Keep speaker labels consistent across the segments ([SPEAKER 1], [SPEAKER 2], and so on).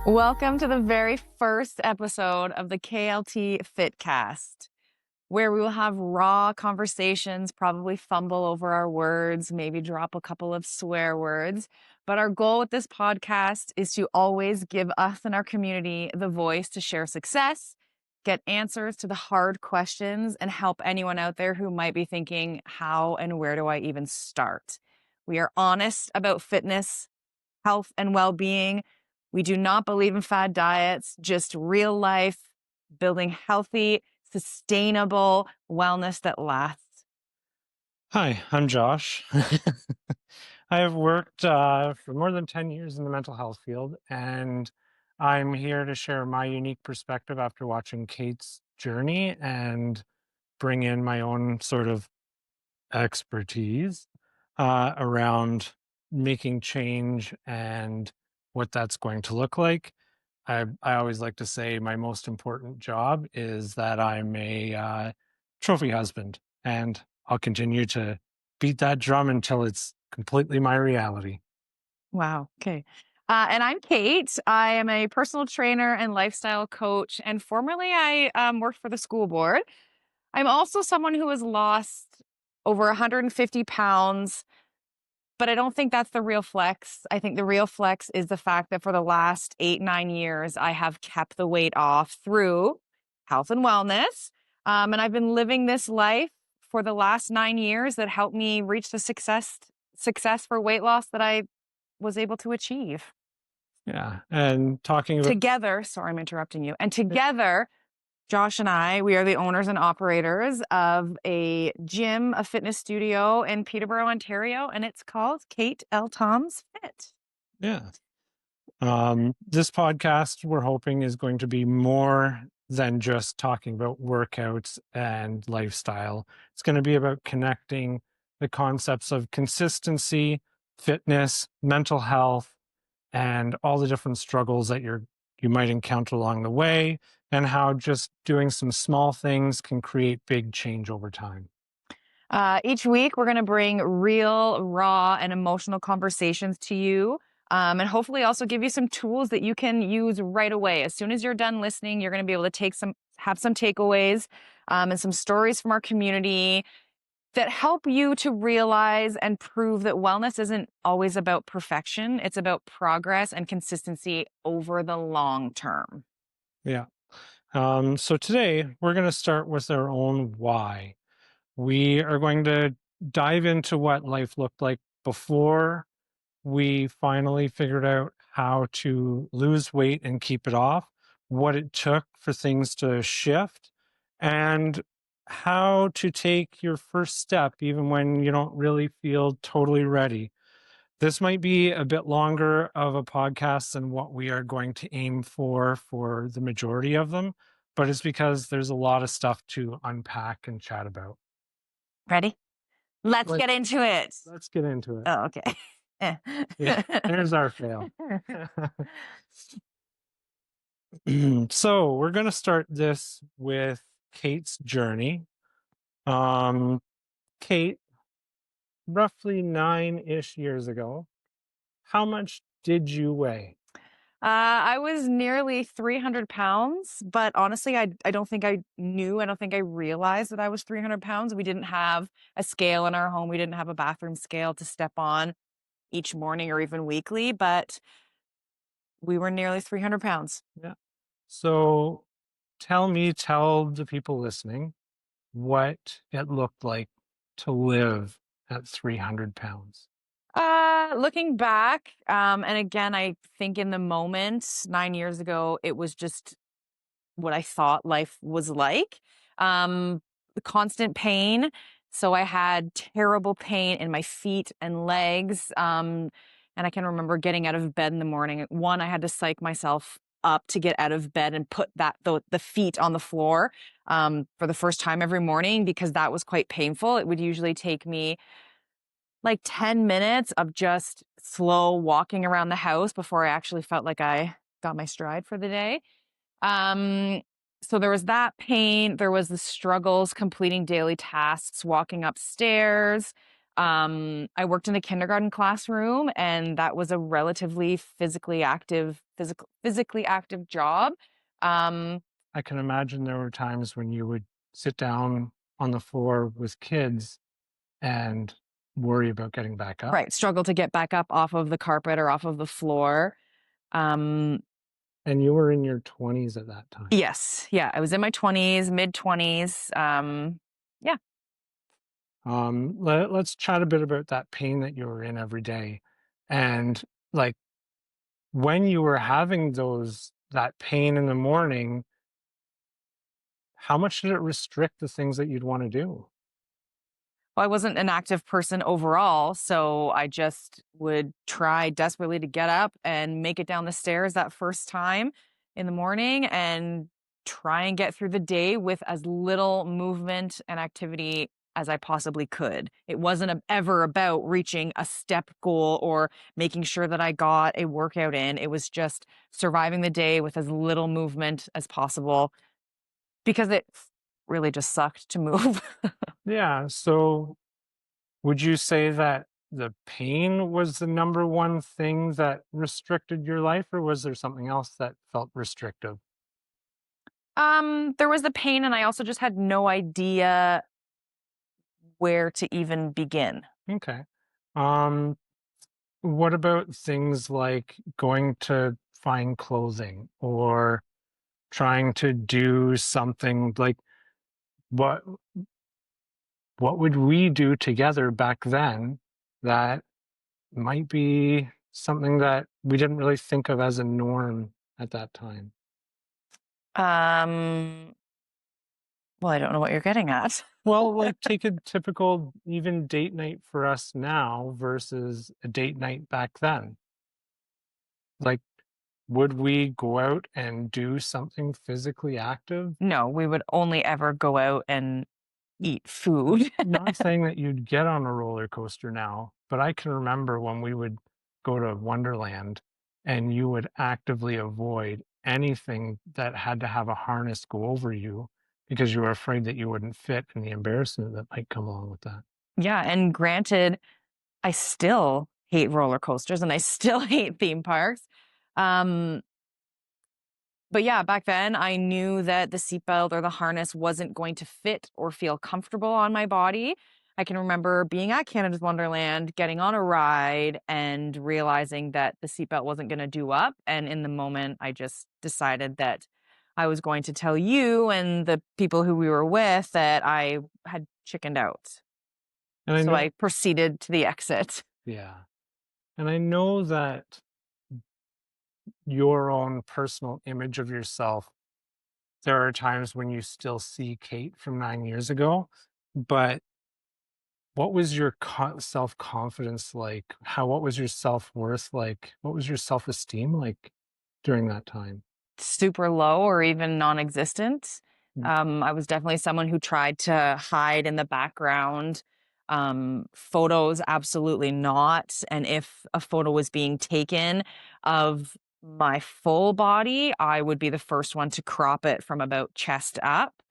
[SPEAKER 1] Welcome to the very first episode of the KLT Fit cast, where we will have raw conversations, probably fumble over our words, maybe drop a couple of swear words. But our goal with this podcast is to always give us and our community the voice to share success, get answers to the hard questions, and help anyone out there who might be thinking, how and where do I even start? We are honest about fitness, health, and well-being. We do not believe in fad diets, just real life, building healthy, sustainable wellness that lasts.
[SPEAKER 2] Hi, I'm Josh. I have worked for more than 10 years in the mental health field, and I'm here to share my unique perspective after watching Kate's journey and bring in my own sort of expertise around making change and what that's going to look like. I always like to say my most important job is that I'm a trophy husband, and I'll continue to beat that drum until it's completely my reality.
[SPEAKER 1] Wow. Okay. And I'm Kate. I am a personal trainer and lifestyle coach, and formerly I worked for the school board. I'm also someone who has lost over 150 pounds. But I don't think that's the real flex. I think the real flex is the fact that for the last 8, 9 years, I have kept the weight off through health and wellness. And I've been living this life for the last 9 years that helped me reach the success for weight loss that I was able to achieve.
[SPEAKER 2] Yeah, and talking about
[SPEAKER 1] Together, sorry, I'm interrupting you. And together, Josh and I, we are the owners and operators of a gym, a fitness studio in Peterborough, Ontario, and it's called Kate L. Tom's Fit.
[SPEAKER 2] yeah, this podcast we're hoping is going to be more than just talking about workouts and lifestyle. It's going to be about connecting the concepts of consistency, fitness, mental health, and all the different struggles that you might encounter along the way, and how just doing some small things can create big change over time.
[SPEAKER 1] Each week, we're going to bring real, raw, and emotional conversations to you. And hopefully also give you some tools that you can use right away. As soon as you're done listening, you're going to be able to have some takeaways and some stories from our community that help you to realize and prove that wellness isn't always about perfection. It's about progress and consistency over the long term.
[SPEAKER 2] Yeah. So today we're going to start with our own why. We are going to dive into what life looked like before we finally figured out how to lose weight and keep it off, what it took for things to shift, and how to take your first step even when you don't really feel totally ready. This might be a bit longer of a podcast than what we are going to aim for the majority of them, but it's because there's a lot of stuff to unpack and chat about.
[SPEAKER 1] Ready? Let's
[SPEAKER 2] Let,
[SPEAKER 1] get into it.
[SPEAKER 2] let's get into it.
[SPEAKER 1] Oh, okay.
[SPEAKER 2] Yeah, there's our fail. So we're going to start this with Kate's journey. Um, Kate, roughly 9-ish years ago, how much did you weigh?
[SPEAKER 1] I was nearly 300 pounds, but honestly, I don't think I knew, I don't think I realized that I was 300 pounds. We didn't have a scale in our home. We didn't have a bathroom scale to step on each morning or even weekly, but we were nearly 300 pounds.
[SPEAKER 2] Yeah. So tell the people listening what it looked like to live at 300 pounds.
[SPEAKER 1] Looking back, and again, I think in the moment 9 years ago, it was just what I thought life was like. The constant pain. So I had terrible pain in my feet and legs. And I can remember getting out of bed in the morning. One, I had to psych myself up to get out of bed and put the feet on the floor for the first time every morning because that was quite painful. It would usually take me like 10 minutes of just slow walking around the house before I actually felt like I got my stride for the day. Um, so there was that pain. There was the struggles completing daily tasks, walking upstairs. I worked in a kindergarten classroom, and that was a relatively physically active job. Um,
[SPEAKER 2] I can imagine there were times when you would sit down on the floor with kids and worry about getting back up.
[SPEAKER 1] right, struggle to get back up off of the carpet or off of the floor. Um,
[SPEAKER 2] And you were in your 20s at that time.
[SPEAKER 1] yes, yeah, I was in my 20s, mid 20s. Yeah.
[SPEAKER 2] Let's chat a bit about that pain that you were in every day. And like when you were having that pain in the morning, how much did it restrict the things that you'd want to do?
[SPEAKER 1] Well, I wasn't an active person overall, so I just would try desperately to get up and make it down the stairs that first time in the morning and try and get through the day with as little movement and activity as I possibly could. It wasn't ever about reaching a step goal or making sure that I got a workout in. It was just surviving the day with as little movement as possible because it really just sucked to move.
[SPEAKER 2] Yeah. So would you say that the pain was the number one thing that restricted your life, or was there something else that felt restrictive?
[SPEAKER 1] There was the pain, and I also just had no idea where to even begin.
[SPEAKER 2] Okay. Um, what about things like going to find clothing or trying to do something like what what would we do together back then that might be something that we didn't really think of as a norm at that time?
[SPEAKER 1] Um, well, I don't know what you're getting at.
[SPEAKER 2] Well, like take a typical even date night for us now versus a date night back then. Like, would we go out and do something physically active?
[SPEAKER 1] No, we would only ever go out and eat food.
[SPEAKER 2] Not saying that you'd get on a roller coaster now, but I can remember when we would go to Wonderland and you would actively avoid anything that had to have a harness go over you because you were afraid that you wouldn't fit and the embarrassment that might come along with that.
[SPEAKER 1] Yeah, and granted, I still hate roller coasters and I still hate theme parks. Um, But yeah, back then I knew that the seatbelt or the harness wasn't going to fit or feel comfortable on my body. I can remember being at Canada's Wonderland, getting on a ride and realizing that the seatbelt wasn't going to do up. And in the moment, I just decided that I was going to tell you and the people who we were with that I had chickened out.
[SPEAKER 2] And I
[SPEAKER 1] So
[SPEAKER 2] know,
[SPEAKER 1] I proceeded to the exit.
[SPEAKER 2] yeah. And I know that your own personal image of yourself, there are times when you still see Kate from 9 years ago, but what was your self confidence like? What was your self worth like? What was your self esteem like during that time?
[SPEAKER 1] Super low or even non-existent.
[SPEAKER 2] Mm.
[SPEAKER 1] I was definitely someone who tried to hide in the background. Photos, absolutely not. And if a photo was being taken of my full body, I would be the first one to crop it from about chest up.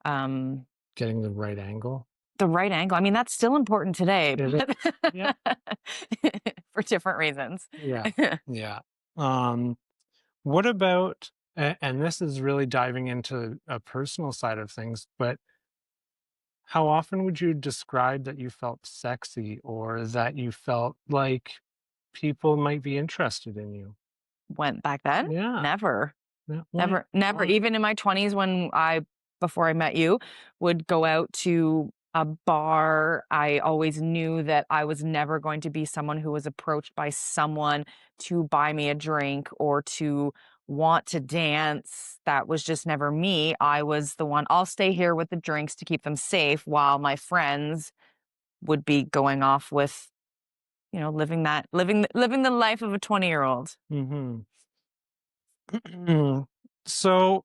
[SPEAKER 1] Um,
[SPEAKER 2] Getting the right angle.
[SPEAKER 1] the right angle. I mean, that's still important today,
[SPEAKER 2] It is.
[SPEAKER 1] but
[SPEAKER 2] Yeah.
[SPEAKER 1] for different reasons.
[SPEAKER 2] Yeah. Yeah. Um, what about, and this is really diving into a personal side of things, but how often would you describe that you felt sexy or that you felt like people might be interested in you?
[SPEAKER 1] Went back then?
[SPEAKER 2] Yeah.
[SPEAKER 1] Never.
[SPEAKER 2] Yeah. Why?
[SPEAKER 1] Never.
[SPEAKER 2] Why?
[SPEAKER 1] Even in my 20s when before I met you, would go out to a bar, I always knew that I was never going to be someone who was approached by someone to buy me a drink or to want to dance. That was just never me. I was the one, I'll stay here with the drinks to keep them safe while my friends would be going off with, living the life of a 20-year-old.
[SPEAKER 2] Hmm. So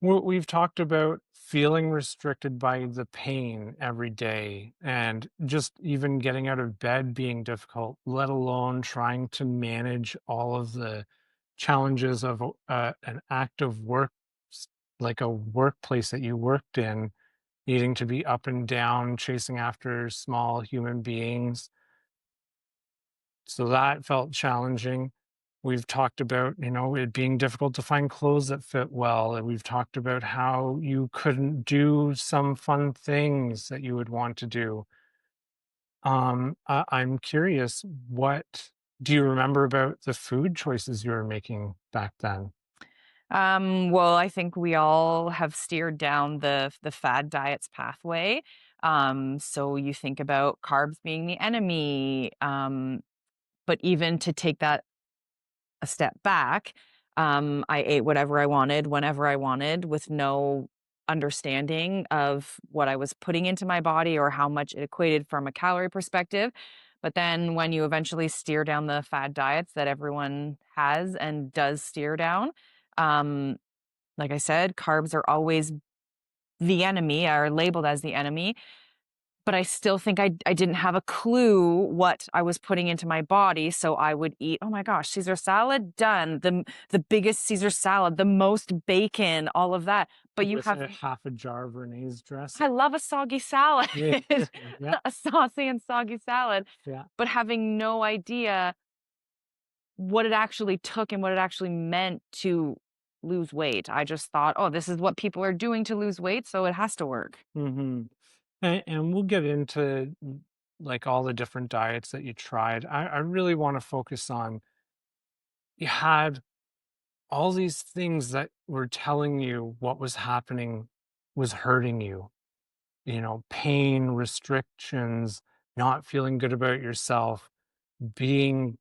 [SPEAKER 2] we've talked about feeling restricted by the pain every day and just even getting out of bed being difficult, let alone trying to manage all of the challenges of an active work, like a workplace that you worked in needing to be up and down, chasing after small human beings. So that felt challenging. We've talked about, it being difficult to find clothes that fit well. And we've talked about how you couldn't do some fun things that you would want to do. I'm curious, what do you remember about the food choices you were making back then?
[SPEAKER 1] Well, I think we all have steered down the fad diets pathway. So you think about carbs being the enemy, but even to take that a step back, I ate whatever I wanted, whenever I wanted, with no understanding of what I was putting into my body or how much it equated from a calorie perspective. But then when you eventually steer down the fad diets that everyone has and does steer down, um, like I said, carbs are always the enemy, are labeled as the enemy. But I still think I didn't have a clue what I was putting into my body, so I would eat, oh my gosh, Caesar salad, done. The biggest Caesar salad, the most bacon, all of that. But you
[SPEAKER 2] With
[SPEAKER 1] have
[SPEAKER 2] a half a jar of Renee's
[SPEAKER 1] I
[SPEAKER 2] dressing?
[SPEAKER 1] love a soggy salad,
[SPEAKER 2] Yeah, yeah,
[SPEAKER 1] a saucy and soggy salad,
[SPEAKER 2] yeah.
[SPEAKER 1] but having no idea what it actually took and what it actually meant to lose weight. I just thought, "Oh, this is what people are doing to lose weight, so it has to work."
[SPEAKER 2] Hmm. And we'll get into like all the different diets that you tried. I really want to focus on, you had all these things that were telling you what was happening was hurting you, pain, restrictions, not feeling good about yourself, being,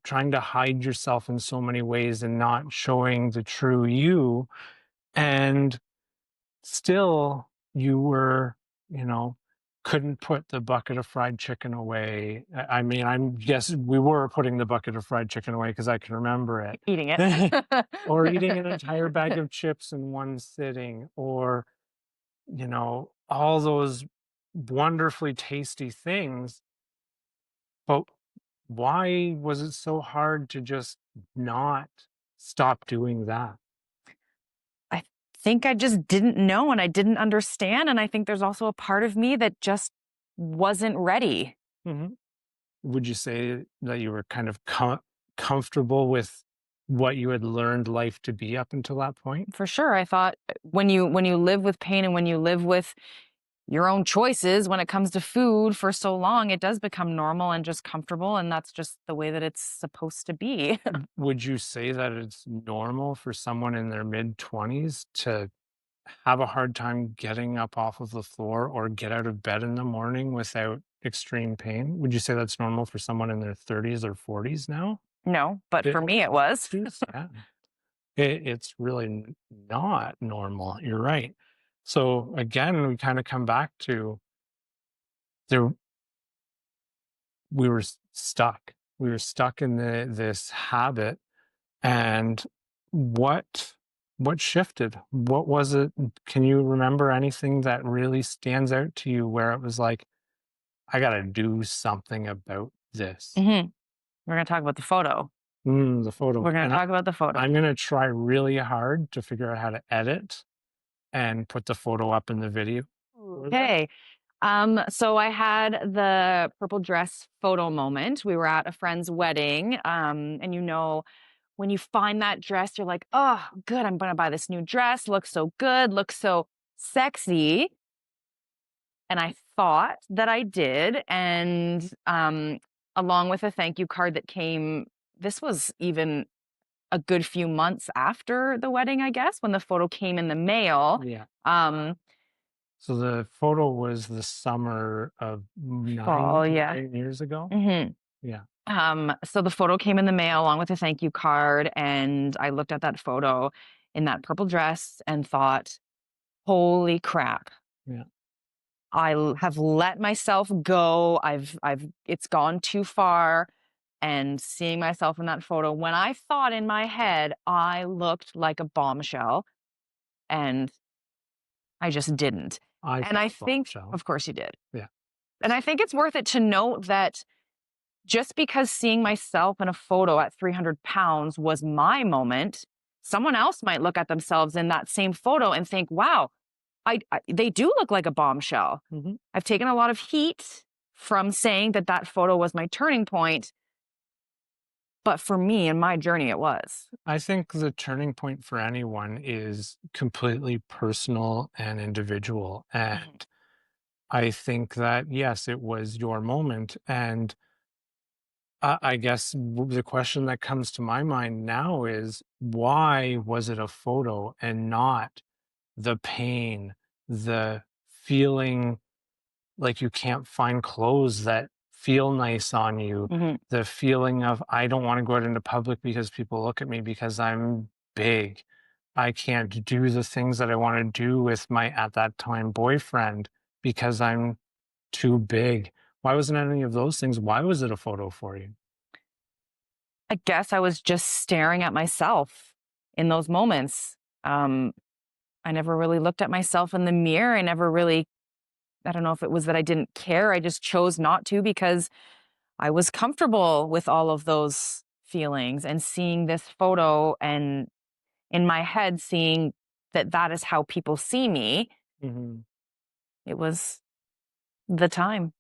[SPEAKER 2] trying to hide yourself in so many ways and not showing the true you. And still you were, you know, couldn't put the bucket of fried chicken away. I mean, I'm guess we were putting the bucket of fried chicken away because I can remember
[SPEAKER 1] Eating it.
[SPEAKER 2] it. Or eating an entire bag of chips in one sitting, or, all those wonderfully tasty things. But why was it so hard to just not stop doing that?
[SPEAKER 1] I think I just didn't know and I didn't understand, and I think there's also a part of me that just wasn't ready.
[SPEAKER 2] Mhm. Would you say that you were kind of comfortable with what you had learned life to be up until that point?
[SPEAKER 1] For sure, I thought when you live with pain and when you live with your own choices when it comes to food for so long, it does become normal and just comfortable, and that's just the way that it's supposed to be.
[SPEAKER 2] Would you say that it's normal for someone in their mid 20s to have a hard time getting up off of the floor or get out of bed in the morning without extreme pain? Would you say that's normal for someone in their 30s or 40s now?
[SPEAKER 1] No, but for me it was.
[SPEAKER 2] Yeah. It's really not normal. You're right. So again, we kind of come back to, there we were stuck. We were stuck in this habit. And what what shifted? What was it? Can you remember anything that really stands out to you where it was like, I got to do something about this?
[SPEAKER 1] Mhm. We're gonna talk about the photo.
[SPEAKER 2] The photo.
[SPEAKER 1] We're gonna
[SPEAKER 2] And
[SPEAKER 1] talk about the photo.
[SPEAKER 2] I'm going to try really hard to figure out how to edit and put the photo up in the video for this.
[SPEAKER 1] Okay. So I had the purple dress photo moment. We were at a friend's wedding. And when you find that dress, you're like, oh, good, I'm gonna buy this new dress. Looks so good, looks so sexy. And I thought that I did. And along with a thank you card that came, this was even a good few months after the wedding, I guess, when the photo came in the mail.
[SPEAKER 2] Yeah.
[SPEAKER 1] Um,
[SPEAKER 2] So the photo was the summer of
[SPEAKER 1] Fall, yeah.
[SPEAKER 2] 9 years ago.
[SPEAKER 1] hmm
[SPEAKER 2] Yeah.
[SPEAKER 1] So the photo came in the mail along with a thank you card, and I looked at that photo in that purple dress and thought, "Holy crap!
[SPEAKER 2] Yeah.
[SPEAKER 1] Have let myself go. It's gone too far." And seeing myself in that photo, when I thought in my head I looked like a bombshell, and I just didn't.
[SPEAKER 2] I
[SPEAKER 1] And I
[SPEAKER 2] felt
[SPEAKER 1] think,
[SPEAKER 2] bombshell.
[SPEAKER 1] of course, you did.
[SPEAKER 2] Yeah.
[SPEAKER 1] And I think it's worth it to note that just because seeing myself in a photo at 300 pounds was my moment, someone else might look at themselves in that same photo and think, wow, they do look like a bombshell.
[SPEAKER 2] Mhm.
[SPEAKER 1] I've taken a lot of heat from saying that that photo was my turning point, but for me in my journey, it was.
[SPEAKER 2] I think the turning point for anyone is completely personal and individual.
[SPEAKER 1] Mhm.
[SPEAKER 2] And I think that, yes, it was your moment. And I guess the question that comes to my mind now is why was it a photo and not the pain, the feeling like you can't find clothes that feel nice on you,
[SPEAKER 1] Mhm.
[SPEAKER 2] the feeling of I don't want to go out into public because people look at me because I'm big. I can't do the things that I want to do with my at that time boyfriend because I'm too big. Why wasn't any of those things? Why was it a photo for you?
[SPEAKER 1] I guess I was just staring at myself in those moments. Um, I never really looked at myself in the mirror. I never really, I don't know if it was that I didn't care. I just chose not to because I was comfortable with all of those feelings and seeing this photo and in my head seeing that that is how people see me.
[SPEAKER 2] Mhm.
[SPEAKER 1] It was the time.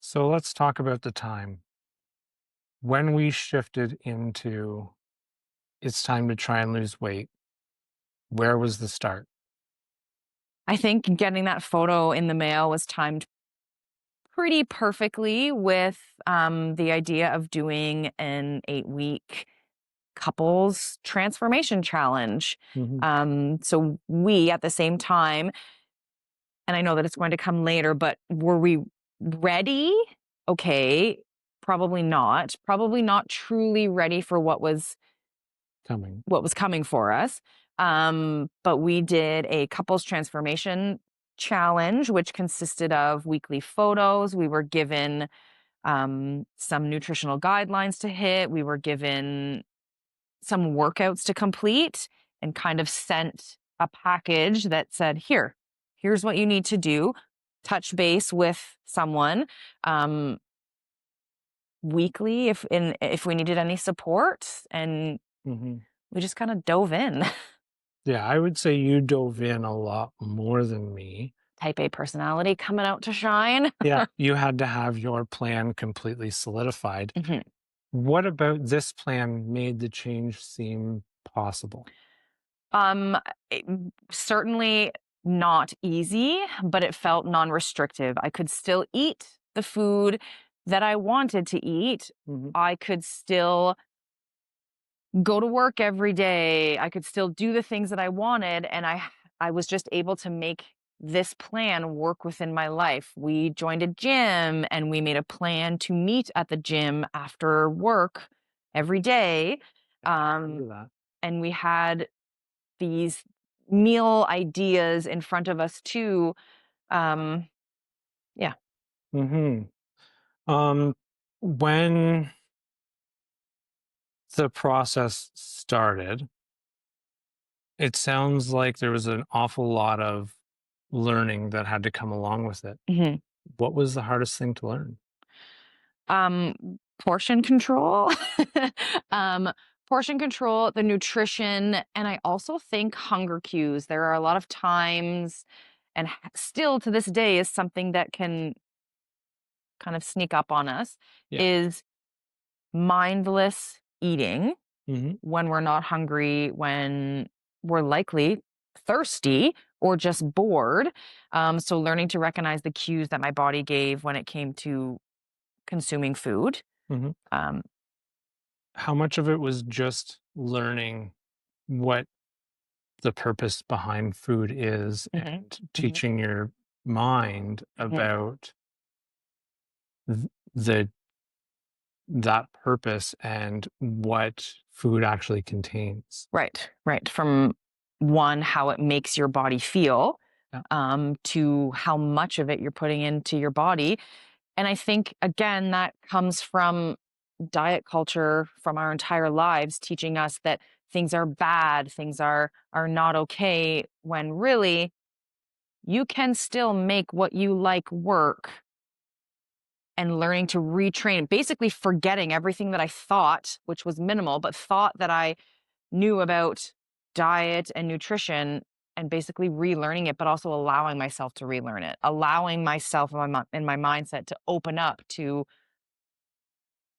[SPEAKER 2] So let's talk about the time when we shifted into it's time to try and lose weight. Where was the start?
[SPEAKER 1] I think getting that photo in the mail was timed pretty perfectly with the idea of doing an 8-week couples transformation challenge.
[SPEAKER 2] Mhm.
[SPEAKER 1] So we at the same time, and I know that it's going to come later, but were we ready? Okay, probably not. Probably not truly ready for
[SPEAKER 2] Coming.
[SPEAKER 1] what was coming for us. But we did a couples transformation challenge, which consisted of weekly photos. We were given some nutritional guidelines to hit. We were given some workouts to complete and kind of sent a package that said, here's what you need to do. Touch base with someone weekly if we needed any support. And
[SPEAKER 2] Mhm.
[SPEAKER 1] we just kind of dove in.
[SPEAKER 2] Yeah, I would say you dove in a lot more than me.
[SPEAKER 1] Type A personality coming out to shine.
[SPEAKER 2] Yeah, you had to have your plan completely solidified.
[SPEAKER 1] Mhm.
[SPEAKER 2] What about this plan made the change seem possible?
[SPEAKER 1] Um, it- Certainly not easy, but it felt non-restrictive. I could still eat the food that I wanted to eat.
[SPEAKER 2] Mhm.
[SPEAKER 1] I could still go to work every day. I could still do the things that I wanted, and I was just able to make this plan work within my life. We joined a gym and we made a plan to meet at the gym after work every day. Um,
[SPEAKER 2] Remember that.
[SPEAKER 1] and we had these meal ideas in front of us too. Um, yeah.
[SPEAKER 2] Mhm. When the process started, it sounds like there was an awful lot of learning that had to come along with it.
[SPEAKER 1] Mhm.
[SPEAKER 2] What was the hardest thing to learn?
[SPEAKER 1] Um, Portion control. um, Portion control, the nutrition, and I also think hunger cues. There are a lot of times, and still to this day is something that can kind of sneak up on us,
[SPEAKER 2] Yeah.
[SPEAKER 1] is mindless eating
[SPEAKER 2] Mhm.
[SPEAKER 1] when we're not hungry, when we're likely thirsty or just bored. So learning to recognize the cues that my body gave when it came to consuming food.
[SPEAKER 2] Mhm.
[SPEAKER 1] Um,
[SPEAKER 2] How much of it was just learning what the purpose behind food is
[SPEAKER 1] mhm,
[SPEAKER 2] and
[SPEAKER 1] mhm,
[SPEAKER 2] teaching your mind
[SPEAKER 1] mhm.
[SPEAKER 2] about the that purpose and what food actually contains?
[SPEAKER 1] Right, right. From one, how it makes your body feel,
[SPEAKER 2] Yeah.
[SPEAKER 1] to how much of it you're putting into your body. And I think, again, that comes from diet culture from our entire lives, teaching us that things are bad, things are not okay, when really you can still make what you like work. And learning to retrain, basically forgetting everything that I thought, which was minimal, but thought that I knew about diet and nutrition, and basically relearning it, but also allowing myself to relearn it, allowing myself and my mindset to open up to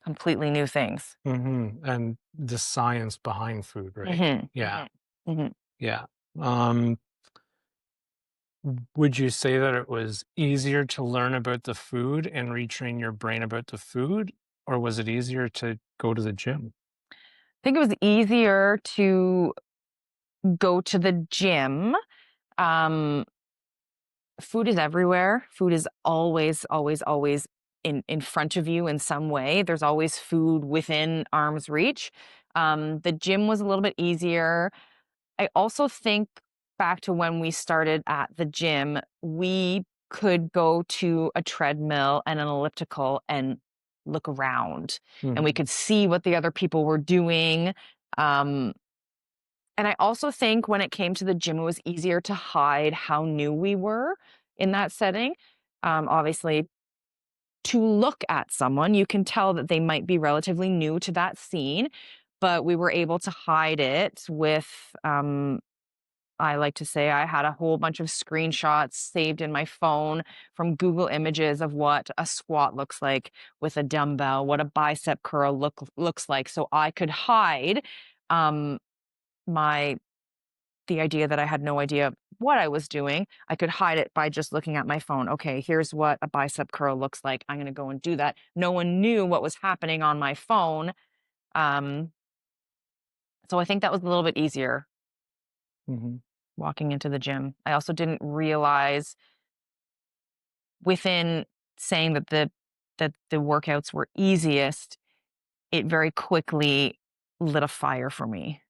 [SPEAKER 1] completely new things.
[SPEAKER 2] And the science behind food, right?
[SPEAKER 1] Mhm.
[SPEAKER 2] Yeah.
[SPEAKER 1] Mhm.
[SPEAKER 2] Yeah. Um, would you say that it was easier to learn about the food and retrain your brain about the food, or was it easier to go to the gym?
[SPEAKER 1] I think it was easier to go to the gym. Um, Food is everywhere. Food is always, always, always in front of you in some way. There's always food within arm's reach. The gym was a little bit easier. I also think back to when we started at the gym, we could go to a treadmill and an elliptical and look around, and we
[SPEAKER 2] Mhm.
[SPEAKER 1] could see what the other people were doing. Um, and I also think when it came to the gym, it was easier to hide how new we were in that setting. Obviously, to look at someone, you can tell that they might be relatively new to that scene, but we were able to hide it with, I like to say I had a whole bunch of screenshots saved in my phone from Google Images of what a squat looks like with a dumbbell, what a bicep curl looks like, so I could hide um, my the idea that I had no idea what I was doing. I could hide it by just looking at my phone. Okay, here's what a bicep curl looks like. I'm going to go and do that. No one knew what was happening on my phone. Um, so I think that was a little bit easier
[SPEAKER 2] Mhm.
[SPEAKER 1] walking into the gym. I also didn't realize within saying that the workouts were easiest, it very quickly lit a fire for me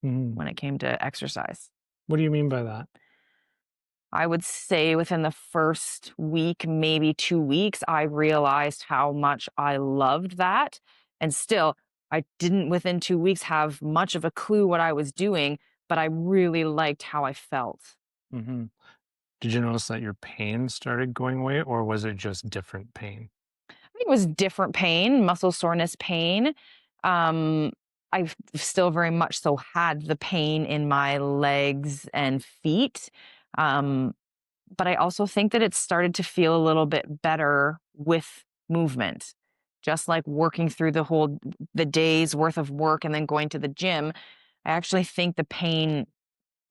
[SPEAKER 2] Mhm.
[SPEAKER 1] when it came to exercise.
[SPEAKER 2] What do you mean by that?
[SPEAKER 1] I would say within the first week, maybe 2 weeks, I realized how much I loved that, and still, I didn't within 2 weeks have much of a clue what I was doing, but I really liked how I felt.
[SPEAKER 2] Mhm. Did you notice that your pain started going away, or was it just different pain?
[SPEAKER 1] I think it was different pain, muscle soreness pain. Um, I've still very much so had the pain in my legs and feet, um, but I also think that it started to feel a little bit better with movement. Just like working through the day's worth of work and then going to the gym, I actually think the pain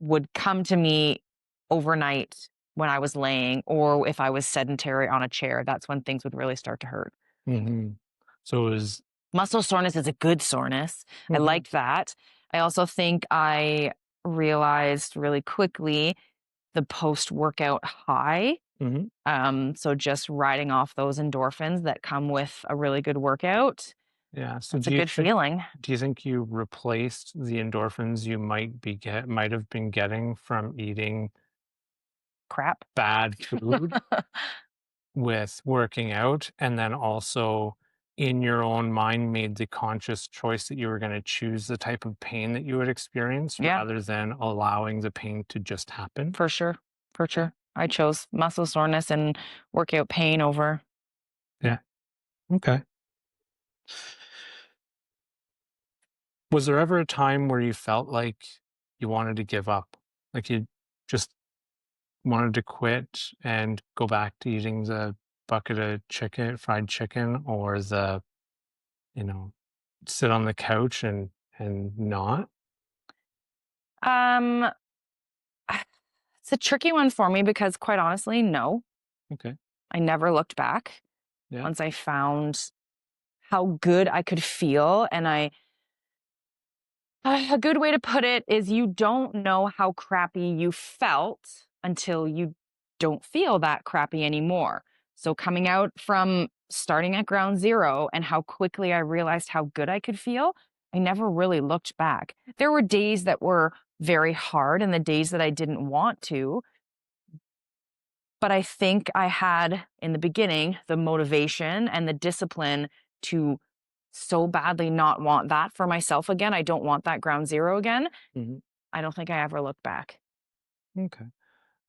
[SPEAKER 1] would come to me overnight when I was laying or if I was sedentary on a chair. That's when things would really start to hurt.
[SPEAKER 2] Mhm. So it was
[SPEAKER 1] Muscle soreness is a good soreness. I
[SPEAKER 2] Mhm.
[SPEAKER 1] liked that. I also think I realized really quickly the post-workout high.
[SPEAKER 2] Mhm.
[SPEAKER 1] So just riding off those endorphins that come with a really good workout,
[SPEAKER 2] Yeah, so
[SPEAKER 1] that's a good feeling.
[SPEAKER 2] do you think you replaced the endorphins you might have been getting from eating
[SPEAKER 1] Crap.
[SPEAKER 2] bad food with working out, and then also in your own mind made the conscious choice that you were gonna choose the type of pain that you would experience
[SPEAKER 1] Yeah,
[SPEAKER 2] rather than allowing the pain to just happen?
[SPEAKER 1] for sure. For
[SPEAKER 2] Yeah.
[SPEAKER 1] sure. I chose muscle soreness and workout pain over.
[SPEAKER 2] Yeah. Okay. Was there ever a time where you felt like you wanted to give up? Like you just wanted to quit and go back to eating the bucket of fried chicken, or the, you know, sit on the couch and not?
[SPEAKER 1] Um, it's a tricky one for me because quite honestly, no,
[SPEAKER 2] Okay.
[SPEAKER 1] I never looked back
[SPEAKER 2] Yeah.
[SPEAKER 1] once I found how good I could feel. And a good way to put it is you don't know how crappy you felt until you don't feel that crappy anymore. So coming out from starting at ground zero and how quickly I realized how good I could feel, I never really looked back. There were days that were very hard and the days that I didn't want to, but I think I had in the beginning the motivation and the discipline to so badly not want that for myself again. I don't want that ground zero again.
[SPEAKER 2] Mhm.
[SPEAKER 1] I don't think I ever looked back.
[SPEAKER 2] Okay.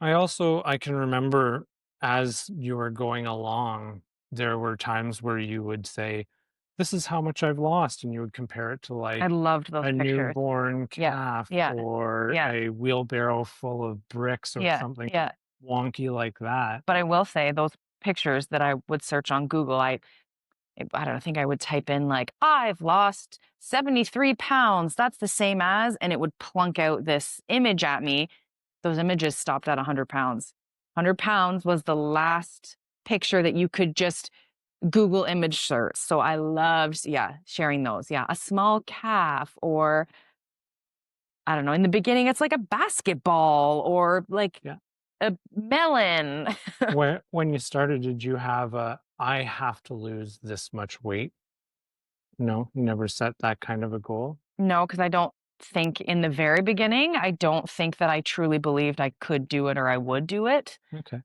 [SPEAKER 2] I can remember as you were going along, there were times where you would say, this is how much I've lost, and you would compare it to
[SPEAKER 1] I
[SPEAKER 2] like
[SPEAKER 1] loved those
[SPEAKER 2] a
[SPEAKER 1] pictures.
[SPEAKER 2] newborn
[SPEAKER 1] Yeah,
[SPEAKER 2] calf
[SPEAKER 1] yeah,
[SPEAKER 2] or
[SPEAKER 1] yeah,
[SPEAKER 2] a wheelbarrow full of bricks or
[SPEAKER 1] yeah,
[SPEAKER 2] something
[SPEAKER 1] yeah.
[SPEAKER 2] wonky like that.
[SPEAKER 1] But I will say those pictures that I would search on Google, I don't know, I think I would type in like, "I've lost 73 pounds, that's the same as," and it would plunk out this image at me. Those images stopped at 100 pounds. 100 pounds was the last picture that you could just Google image search. So I loved, yeah, sharing those. Yeah, a small calf, or I don't know, in the beginning, it's like a basketball or like
[SPEAKER 2] Yeah.
[SPEAKER 1] a melon.
[SPEAKER 2] When you started, did you have a, I have to lose this much weight? No, you never set that kind of a goal?
[SPEAKER 1] No, because I don't think in the very beginning, I don't think that I truly believed I could do it or I would do it.
[SPEAKER 2] Okay.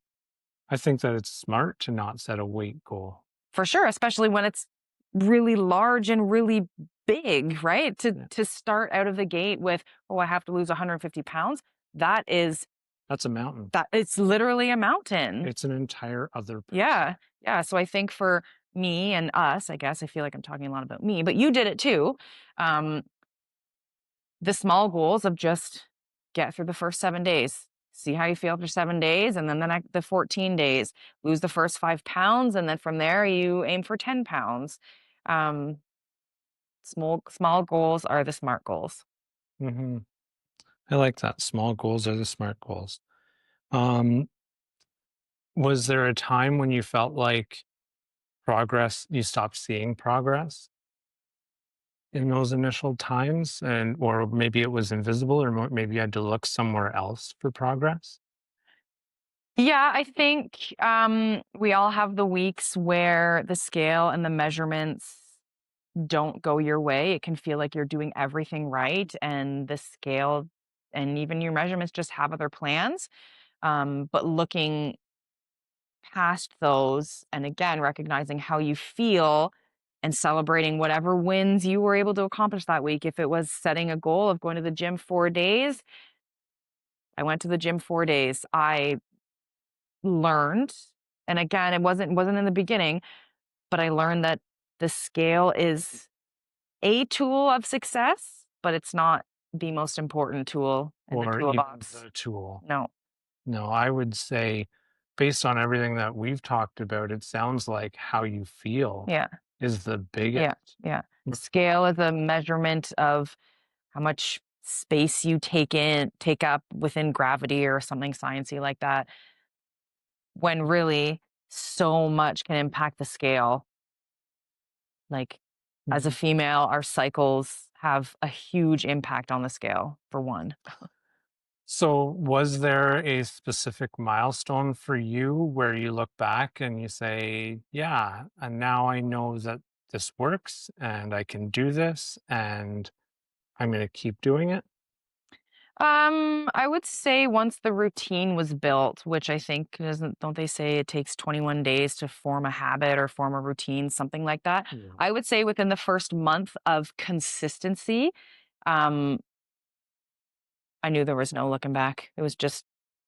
[SPEAKER 2] I think that it's smart to not set a weight goal.
[SPEAKER 1] For sure, especially when it's really large and really big, right? To
[SPEAKER 2] Yeah.
[SPEAKER 1] to start out of the gate with, "Oh, I have to lose 150 pounds," that is
[SPEAKER 2] That's a mountain.
[SPEAKER 1] that it's literally a mountain.
[SPEAKER 2] It's an entire other person.
[SPEAKER 1] Yeah. Yeah, so I think for me and us, I guess I feel like I'm talking a lot about me, but you did it too. Um, the small goals of just get through the first 7 days. See how you feel after 7 days, and then the 14 days. Lose the first 5 pounds, and then from there, you aim for 10 pounds. Um, small goals are the smart goals.
[SPEAKER 2] Hmm. I like that. Small goals are the smart goals. Um, was there a time when you felt like you stopped seeing progress in those initial times, and or maybe it was invisible, or maybe you had to look somewhere else for progress?
[SPEAKER 1] Yeah, I think, we all have the weeks where the scale and the measurements don't go your way. It can feel like you're doing everything right, and the scale and even your measurements just have other plans. But looking past those, and again, recognizing how you feel and celebrating whatever wins you were able to accomplish that week. If it was setting a goal of going to the gym 4 days, I went to the gym 4 days. I learned, and again, it wasn't in the beginning, but I learned that the scale is a tool of success, but it's not the most important tool in the
[SPEAKER 2] Or even
[SPEAKER 1] toolbox.
[SPEAKER 2] the tool?
[SPEAKER 1] No.
[SPEAKER 2] No, I would say, based on everything that we've talked about, it sounds like how you feel
[SPEAKER 1] Yeah.
[SPEAKER 2] is the
[SPEAKER 1] Yeah.
[SPEAKER 2] biggest.
[SPEAKER 1] Yeah. The scale is a measurement of how much space you take up within gravity or something sciencey like that, when really so much can impact the scale. Like, as a
[SPEAKER 2] Mhm.
[SPEAKER 1] female, our cycles have a huge impact on the scale, for one.
[SPEAKER 2] So, was there a specific milestone for you where you look back and you say, yeah, and now I know that this works and I can do this and I'm going to keep doing it?
[SPEAKER 1] I would say once the routine was built, which I think doesn't don't they say it takes 21 days to form a habit or form a routine, something like that.
[SPEAKER 2] Yeah.
[SPEAKER 1] I would say within the first month of consistency, um, I knew there was no looking back. It was just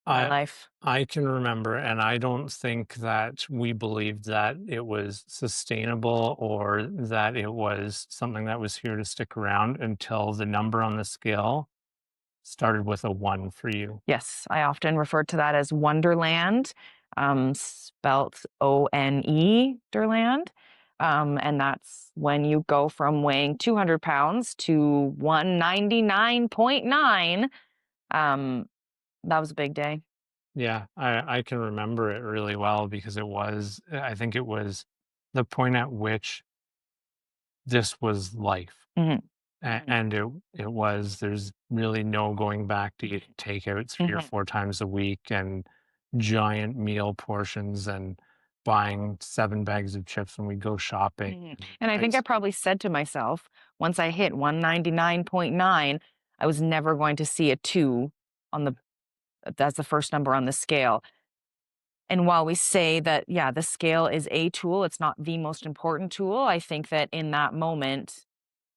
[SPEAKER 1] my
[SPEAKER 2] I
[SPEAKER 1] life.
[SPEAKER 2] I can remember, and I don't think that we believed that it was sustainable or that it was something that was here to stick around until the number on the scale started with a 1 for you.
[SPEAKER 1] Yes, I often refer to that as Wonderland, spelt O-N-E, Derland. And that's when you go from weighing 200 pounds to 199.9. Um, that was a big day.
[SPEAKER 2] Yeah, I can remember it really well because I think it was the point at which this was life.
[SPEAKER 1] Mhm,
[SPEAKER 2] And it was there's really no going back to eating takeout 3 or
[SPEAKER 1] mhm,
[SPEAKER 2] 4 times a week and giant meal portions and buying 7 bags of chips when we go shopping
[SPEAKER 1] mhm.
[SPEAKER 2] and
[SPEAKER 1] And I think I
[SPEAKER 2] ice.
[SPEAKER 1] probably said to myself, once I hit 199.9, I was never going to see a 2 on the that's the first number on the scale. And while we say that, yeah, the scale is a tool, it's not the most important tool. I think that in that moment,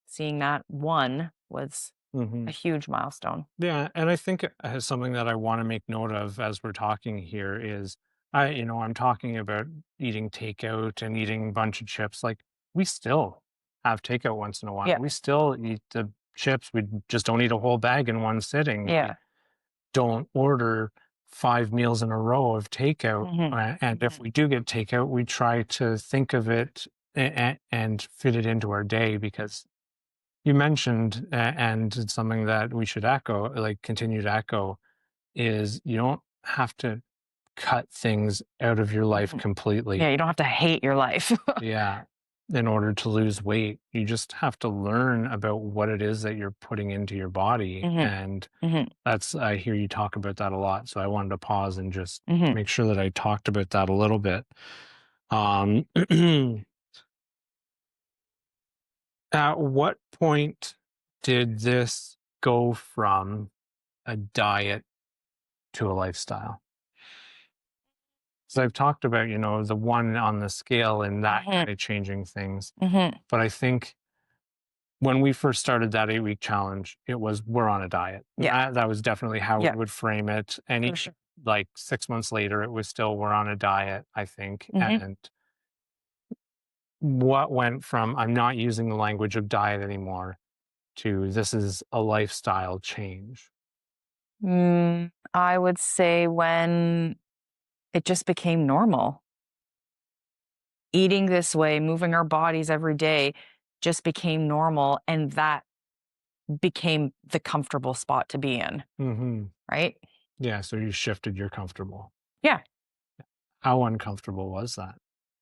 [SPEAKER 1] seeing that 1 was a
[SPEAKER 2] Mhm.
[SPEAKER 1] huge milestone.
[SPEAKER 2] Yeah, and I think something that I wanna make note of as we're talking here is I'm talking about eating takeout and eating a bunch of chips, like, we still have takeout once in a while.
[SPEAKER 1] Yeah.
[SPEAKER 2] We still eat the chips. We just don't eat a whole bag in one sitting. We
[SPEAKER 1] Yeah.
[SPEAKER 2] don't order 5 meals in a row of takeout.
[SPEAKER 1] Mhm.
[SPEAKER 2] And if
[SPEAKER 1] Mhm.
[SPEAKER 2] we do get takeout, we try to think of it and fit it into our day because you mentioned, and it's something that we should echo, like continue to echo, is you don't have to cut things out of your life
[SPEAKER 1] Mhm.
[SPEAKER 2] completely.
[SPEAKER 1] Yeah, you don't have to hate your life.
[SPEAKER 2] Yeah. In order to lose weight, you just have to learn about what it is that you're putting into your body.
[SPEAKER 1] Mhm.
[SPEAKER 2] And
[SPEAKER 1] Mhm.
[SPEAKER 2] that's, I hear you talk about that a lot. So I wanted to pause and just
[SPEAKER 1] Mhm.
[SPEAKER 2] make sure that I talked about that a little bit. Um, at what point did this go from a diet to a lifestyle? So I've talked about, the one on the scale and that
[SPEAKER 1] Mhm.
[SPEAKER 2] kind of changing things.
[SPEAKER 1] Mhm.
[SPEAKER 2] But I think when we first started that 8-week challenge, it was we're on a diet.
[SPEAKER 1] Yeah.
[SPEAKER 2] That was definitely how we
[SPEAKER 1] Yeah.
[SPEAKER 2] would frame it. And
[SPEAKER 1] For
[SPEAKER 2] even
[SPEAKER 1] sure.
[SPEAKER 2] like 6 months later, it was still we're on a diet, I think.
[SPEAKER 1] Mhm.
[SPEAKER 2] And what went from I'm not using the language of diet anymore to this is a lifestyle change.
[SPEAKER 1] I would say when it just became normal. Eating this way, moving our bodies every day just became normal, and that became the comfortable spot to be in,
[SPEAKER 2] Hmm.
[SPEAKER 1] right?
[SPEAKER 2] Yeah. So you shifted your comfortable.
[SPEAKER 1] Yeah,
[SPEAKER 2] How uncomfortable was that?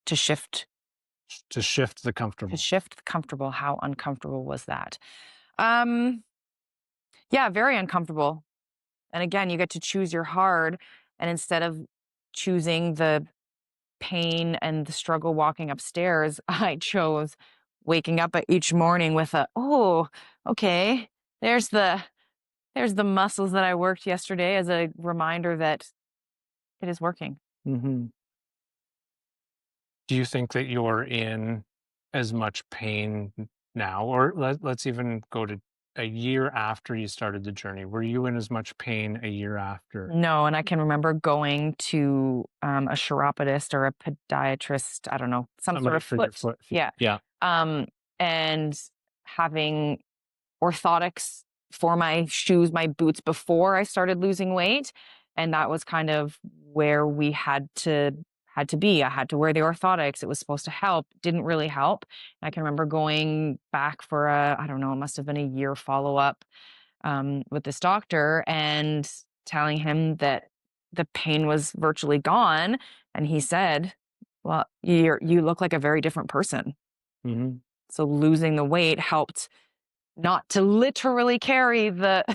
[SPEAKER 1] to shift
[SPEAKER 2] To shift the
[SPEAKER 1] to
[SPEAKER 2] comfortable.
[SPEAKER 1] shift the comfortable, how uncomfortable was that? Um, yeah, very uncomfortable. And again, you get to choose your hard, and instead of choosing the pain and the struggle walking upstairs, I chose waking up each morning with oh, okay, there's the there's the muscles that I worked yesterday as a reminder that it is working.
[SPEAKER 2] Hmm. Do you think that you're in as much pain now, or let's even go to a year after you started the journey? Were you in as much pain a year after?
[SPEAKER 1] No, and I can remember going to a chiropodist or a podiatrist, I don't know, some sort
[SPEAKER 2] Somebody
[SPEAKER 1] of
[SPEAKER 2] for your
[SPEAKER 1] foot.
[SPEAKER 2] foot.
[SPEAKER 1] Yeah.
[SPEAKER 2] Yeah.
[SPEAKER 1] Um, and having orthotics for my shoes, my boots before I started losing weight, and that was kind of where we had to be. I had to wear the orthotics. It was supposed to help, didn't really help. I can remember going back for I don't know, it must have been a year follow-up with this doctor and telling him that the pain was virtually gone, and he said, "Well, you look like a very different person."
[SPEAKER 2] Hmm.
[SPEAKER 1] So losing the weight helped not to literally carry the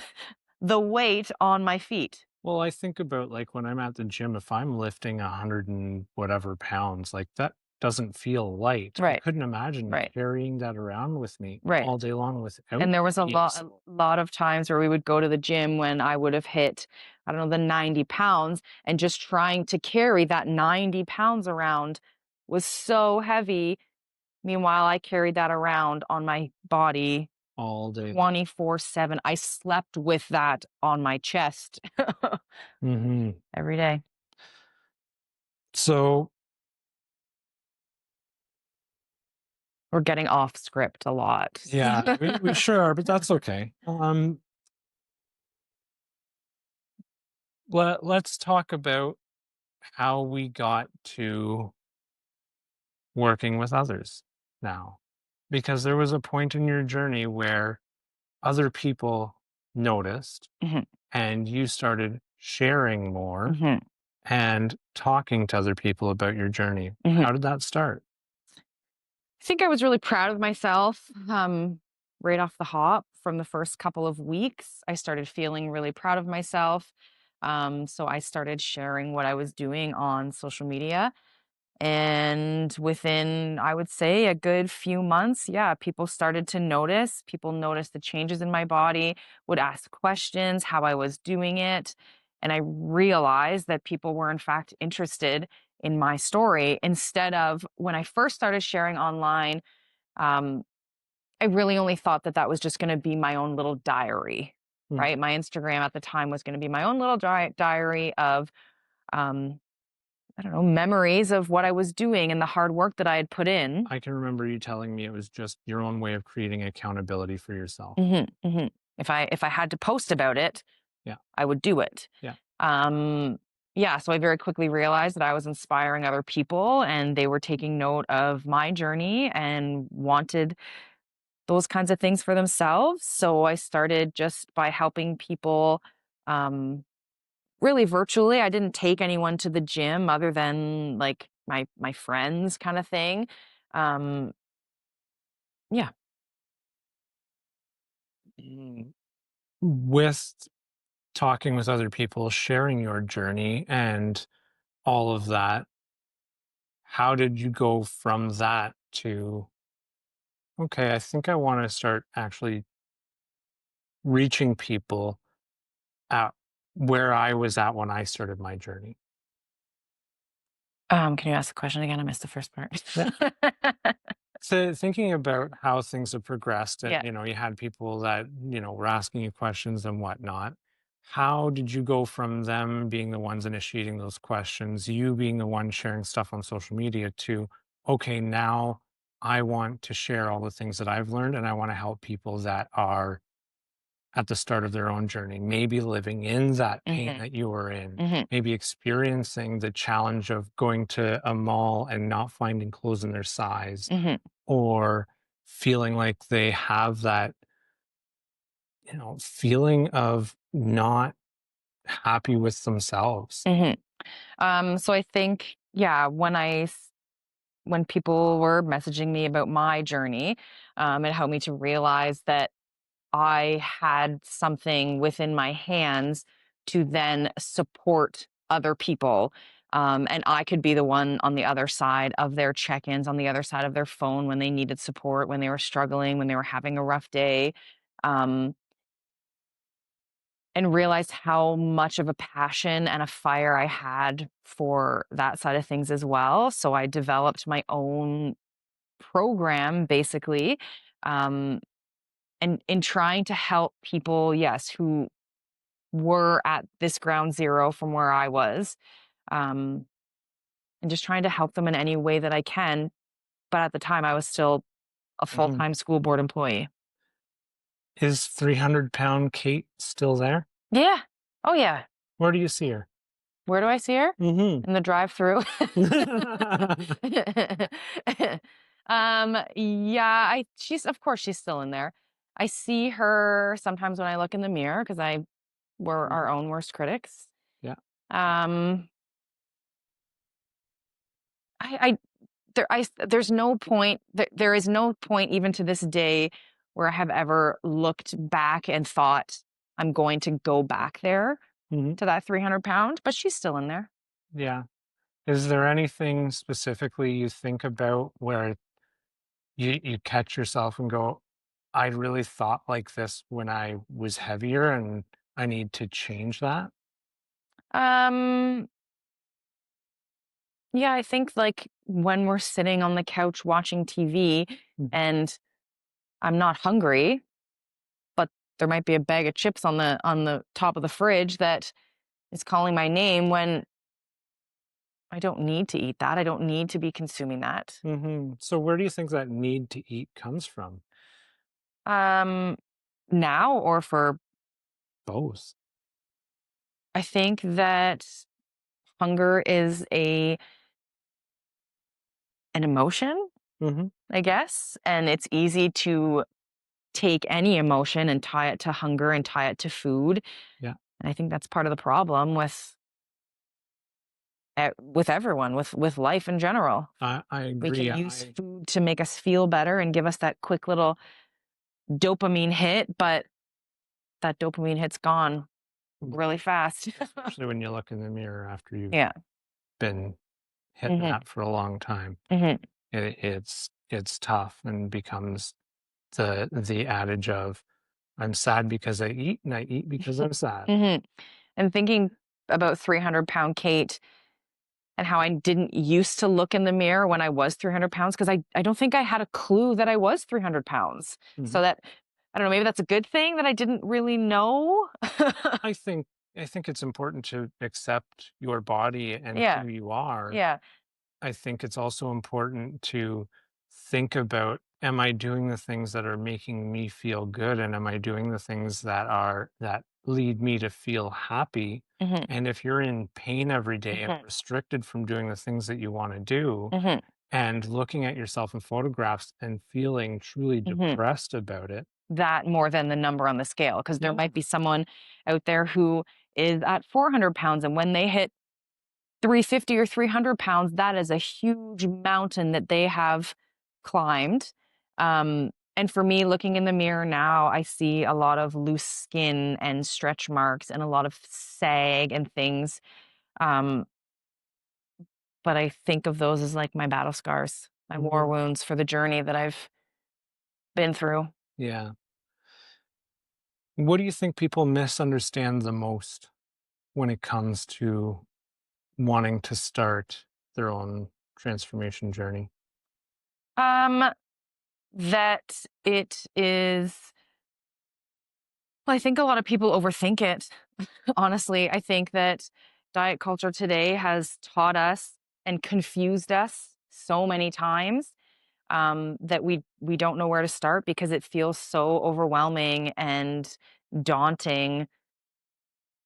[SPEAKER 1] the weight on my feet.
[SPEAKER 2] Well, I think about like when I'm at the gym, if I'm lifting 100 and whatever pounds, like that doesn't feel light. I
[SPEAKER 1] Right,
[SPEAKER 2] couldn't imagine
[SPEAKER 1] right,
[SPEAKER 2] carrying that around with me
[SPEAKER 1] right.
[SPEAKER 2] all day long without
[SPEAKER 1] And there was
[SPEAKER 2] being
[SPEAKER 1] a
[SPEAKER 2] sore.
[SPEAKER 1] lot of times where we would go to the gym when I would have hit, I don't know, the 90 pounds, and just trying to carry that 90 pounds around was so heavy. Meanwhile, I carried that around on my body
[SPEAKER 2] All day.
[SPEAKER 1] 24/7. I slept with that on my chest
[SPEAKER 2] Hmm.
[SPEAKER 1] every day.
[SPEAKER 2] So,
[SPEAKER 1] We're getting off script a lot.
[SPEAKER 2] yeah, we sure are, but that's okay. Let's talk about how we got to working with others now, because there was a point in your journey where other people noticed
[SPEAKER 1] Mhm,
[SPEAKER 2] and you started sharing more
[SPEAKER 1] mhm,
[SPEAKER 2] and talking to other people about your journey.
[SPEAKER 1] mhm.
[SPEAKER 2] How did that start?
[SPEAKER 1] I think I was really proud of myself, right off the hop from the first couple of weeks. I started feeling really proud of myself. So I started sharing what I was doing on social media. And within, I would say, a good few months, yeah, people started to notice. People noticed the changes in my body, would ask questions, how I was doing it. And I realized that people were, in fact, interested in my story instead of when I first started sharing online. Um, I really only thought that that was just going to be my own little diary,
[SPEAKER 2] Mm.
[SPEAKER 1] right? My Instagram at the time was going to be my own little diary of um, I don't know, memories of what I was doing and the hard work that I had put in.
[SPEAKER 2] I can remember you telling me it was just your own way of creating accountability for yourself.
[SPEAKER 1] If I had to post about it,
[SPEAKER 2] Yeah.
[SPEAKER 1] I would do it.
[SPEAKER 2] Yeah.
[SPEAKER 1] Um, yeah, so I very quickly realized that I was inspiring other people and they were taking note of my journey and wanted those kinds of things for themselves. So I started just by helping people um, really virtually. I didn't take anyone to the gym other than like my friends kind of thing. Um, yeah.
[SPEAKER 2] Mm. With talking with other people, sharing your journey and all of that, how did you go from that to, okay, I think I want to start actually reaching people at where I was at when I started my journey?
[SPEAKER 1] Can you ask the question again? I missed the first part.
[SPEAKER 2] Yeah. So thinking about how things have progressed and
[SPEAKER 1] Yeah.
[SPEAKER 2] you had people that were asking you questions and whatnot, how did you go from them being the ones initiating those questions, you being the one sharing stuff on social media, to okay, now I want to share all the things that I've learned and I want to help people that are at the start of their own journey, maybe living in that pain
[SPEAKER 1] hmm
[SPEAKER 2] that you were in,
[SPEAKER 1] hmm
[SPEAKER 2] maybe experiencing the challenge of going to a mall and not finding clothes in their size,
[SPEAKER 1] hmm
[SPEAKER 2] or feeling like they have that, feeling of not happy with themselves.
[SPEAKER 1] hmm so I think, yeah, when people were messaging me about my journey, it helped me to realize that I had something within my hands to then support other people. And I could be the one on the other side of their check ins, on the other side of their phone when they needed support, when they were struggling, when they were having a rough day. Um, and realized how much of a passion and a fire I had for that side of things as well. So I developed my own program basically. Um, and in trying to help people, yes, who were at this ground zero from where I was, um, and just trying to help them in any way that I can. But at the time, I was still a full
[SPEAKER 2] Mhm.
[SPEAKER 1] time school board employee.
[SPEAKER 2] Is 300-pound Kate still there?
[SPEAKER 1] Yeah. Oh, yeah.
[SPEAKER 2] Where do you see her?
[SPEAKER 1] Where do I see her?
[SPEAKER 2] Hmm.
[SPEAKER 1] In the drive through. Yeah, she's, of course, she's still in there. I see her sometimes when I look in the mirror because we're our own worst critics.
[SPEAKER 2] Yeah.
[SPEAKER 1] Um, I there's no point there is no point even to this day where I have ever looked back and thought I'm going to go back there
[SPEAKER 2] Hmm.
[SPEAKER 1] to that 300 pound, but she's still in there.
[SPEAKER 2] Yeah. Is there anything specifically you think about where you catch yourself and go, I really thought like this when I was heavier and I need to change that?
[SPEAKER 1] Um, yeah, I think like when we're sitting on the couch watching TV
[SPEAKER 2] Mhm.
[SPEAKER 1] and I'm not hungry, but there might be a bag of chips on the top of the fridge that is calling my name when I don't need to eat that. I don't need to be consuming that.
[SPEAKER 2] So where do you think that need to eat comes from?
[SPEAKER 1] Um, Now or for
[SPEAKER 2] Both.
[SPEAKER 1] I think that hunger is a an emotion,
[SPEAKER 2] Hmm.
[SPEAKER 1] I guess, and it's easy to take any emotion and tie it to hunger and tie it to food.
[SPEAKER 2] Yeah,
[SPEAKER 1] And I think that's part of the problem with everyone, with life in general.
[SPEAKER 2] I
[SPEAKER 1] We can
[SPEAKER 2] agree.
[SPEAKER 1] use food to make us feel better and give us that quick little dopamine hit, but that dopamine hit's gone really fast.
[SPEAKER 2] Especially when you look in the mirror after you've
[SPEAKER 1] Yeah.
[SPEAKER 2] been hitting
[SPEAKER 1] Mhm.
[SPEAKER 2] that for a long time.
[SPEAKER 1] Mhm.
[SPEAKER 2] It's tough and becomes the adage of I'm sad because I eat and I eat because I'm sad.
[SPEAKER 1] Mhm. And thinking about 300 pound Kate and how I didn't used to look in the mirror when I was 300 pounds because I don't think I had a clue that I was 300 pounds.
[SPEAKER 2] Mhm.
[SPEAKER 1] So that, I don't know, maybe that's a good thing that I didn't really know.
[SPEAKER 2] I think I think it's important to accept your body and
[SPEAKER 1] Yeah.
[SPEAKER 2] who you are.
[SPEAKER 1] Yeah.
[SPEAKER 2] I think it's also important to think about, am I doing the things that are making me feel good, and am I doing the things that lead me to feel happy?
[SPEAKER 1] Mhm.
[SPEAKER 2] And if you're in pain every day and
[SPEAKER 1] Mhm.
[SPEAKER 2] restricted from doing the things that you want to do,
[SPEAKER 1] Mhm.
[SPEAKER 2] and looking at yourself in photographs and feeling truly
[SPEAKER 1] Mhm.
[SPEAKER 2] depressed about it.
[SPEAKER 1] That more than the number on the scale, because there
[SPEAKER 2] Yeah.
[SPEAKER 1] might be someone out there who is at 400 pounds, and when they hit 350 or 300 pounds, that is a huge mountain that they have climbed. And for me, looking in the mirror now, I see a lot of loose skin and stretch marks and a lot of sag and things. Um, but I think of those as like my battle scars, my war
[SPEAKER 2] Mhm.
[SPEAKER 1] wounds for the journey that I've been through.
[SPEAKER 2] Yeah. What do you think people misunderstand the most when it comes to wanting to start their own transformation journey?
[SPEAKER 1] Um, that it is, well, I think a lot of people overthink it. Honestly, I think that diet culture today has taught us and confused us so many times, that we don't know where to start because it feels so overwhelming and daunting,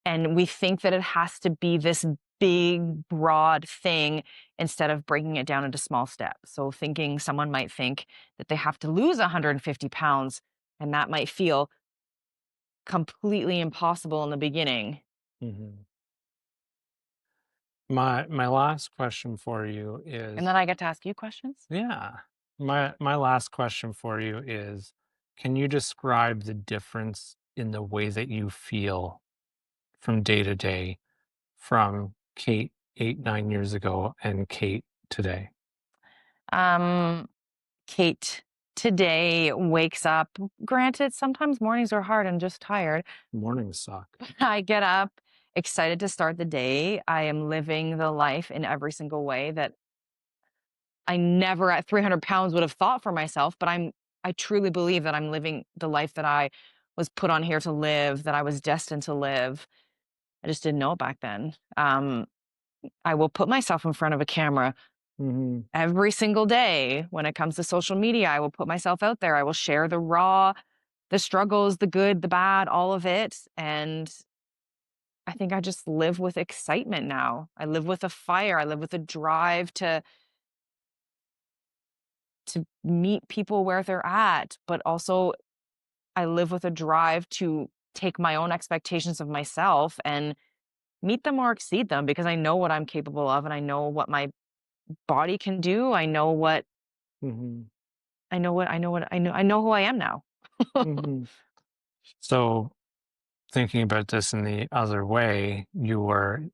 [SPEAKER 1] and we think that it has to be this big, broad thing instead of breaking it down into small steps. So, thinking someone might think that they have to lose 150 pounds, and that might feel completely impossible in the beginning.
[SPEAKER 2] Mhm. My last question for you
[SPEAKER 1] And
[SPEAKER 2] is,
[SPEAKER 1] then I get to ask you questions?
[SPEAKER 2] yeah. My last question for you is, can you describe the difference in the way that you feel from day to day from Kate 8, 9 years ago and Kate today?
[SPEAKER 1] Um, Kate today wakes up. Granted, sometimes mornings are hard and just tired.
[SPEAKER 2] Mornings suck.
[SPEAKER 1] I get up excited to start the day. I am living the life in every single way that I never at 300 pounds would have thought for myself, but I truly believe that I'm living the life that I was put on here to live, that I was destined to live. I just didn't know it back then. I will put myself in front of a camera
[SPEAKER 2] Mhm.
[SPEAKER 1] every single day. When it comes to social media, I will put myself out there. I will share the raw, the struggles, the good, the bad, all of it. And I think I just live with excitement now. I live with a fire. I live with a drive to meet people where they're at, but also I live with a drive to take my own expectations of myself and meet them or exceed them because I know what I'm capable of and I know what my body can do.
[SPEAKER 2] Mhm.
[SPEAKER 1] I know who I am now.
[SPEAKER 2] Mhm. So, thinking about this in the other way, you were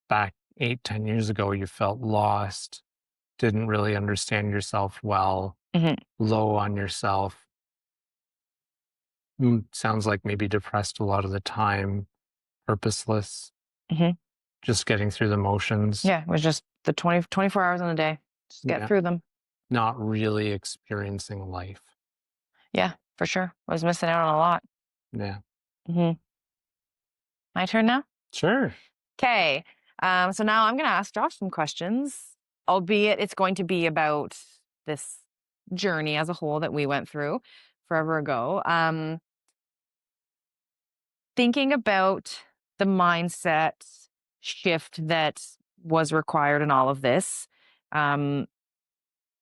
[SPEAKER 2] back 8, 10 years ago, you felt lost, didn't really understand yourself well,
[SPEAKER 1] Mhm,
[SPEAKER 2] low on yourself. Sounds like maybe depressed a lot of the time, purposeless,
[SPEAKER 1] mhm.
[SPEAKER 2] just getting through the motions.
[SPEAKER 1] Yeah, it was just the 24 hours in a day. Just get
[SPEAKER 2] Yeah.
[SPEAKER 1] through them.
[SPEAKER 2] Not really experiencing life.
[SPEAKER 1] Yeah, for sure. I was missing out on a lot.
[SPEAKER 2] Yeah.
[SPEAKER 1] Mhm. My turn now?
[SPEAKER 2] Sure.
[SPEAKER 1] Okay. So now I'm going to ask Josh some questions, albeit it's going to be about this journey as a whole that we went through forever ago. Thinking about the mindset shift that was required in all of this, um,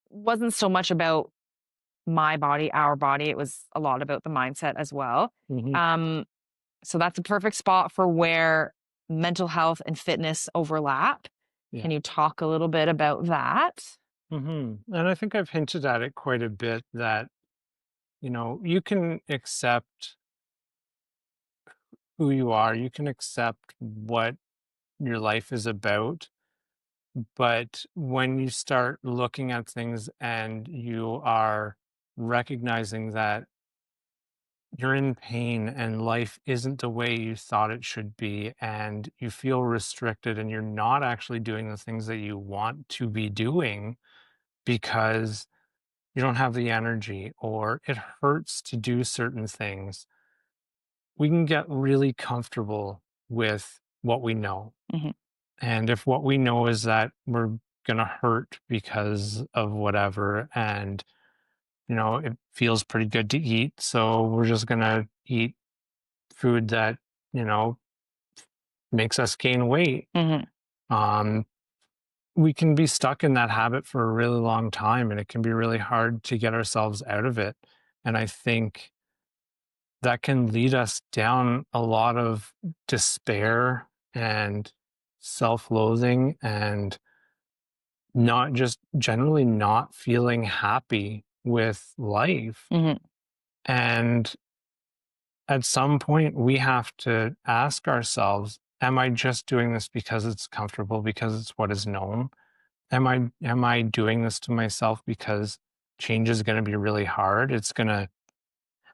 [SPEAKER 1] wasn't so much about my body, our body. It was a lot about the mindset as well.
[SPEAKER 2] Mhm.
[SPEAKER 1] Um, so that's a perfect spot for where mental health and fitness overlap.
[SPEAKER 2] Yeah.
[SPEAKER 1] Can you talk a little bit about that?
[SPEAKER 2] And I think I've hinted at it quite a bit that, you can accept who you are, you can accept what your life is about. But when you start looking at things and you are recognizing that you're in pain and life isn't the way you thought it should be, and you feel restricted and you're not actually doing the things that you want to be doing because you don't have the energy or it hurts to do certain things, we can get really comfortable with what we know.
[SPEAKER 1] Mhm.
[SPEAKER 2] And if what we know is that we're going to hurt because of whatever, and, it feels pretty good to eat. So we're just going to eat food that, you know, makes us gain weight.
[SPEAKER 1] Mhm.
[SPEAKER 2] Um, we can be stuck in that habit for a really long time, and it can be really hard to get ourselves out of it. And I think that can lead us down a lot of despair and self-loathing, and not just generally not feeling happy with life.
[SPEAKER 1] Mhm.
[SPEAKER 2] And at some point, we have to ask ourselves, am I just doing this because it's comfortable, because it's what is known? Am I doing this to myself because change is going to be really hard? It's going to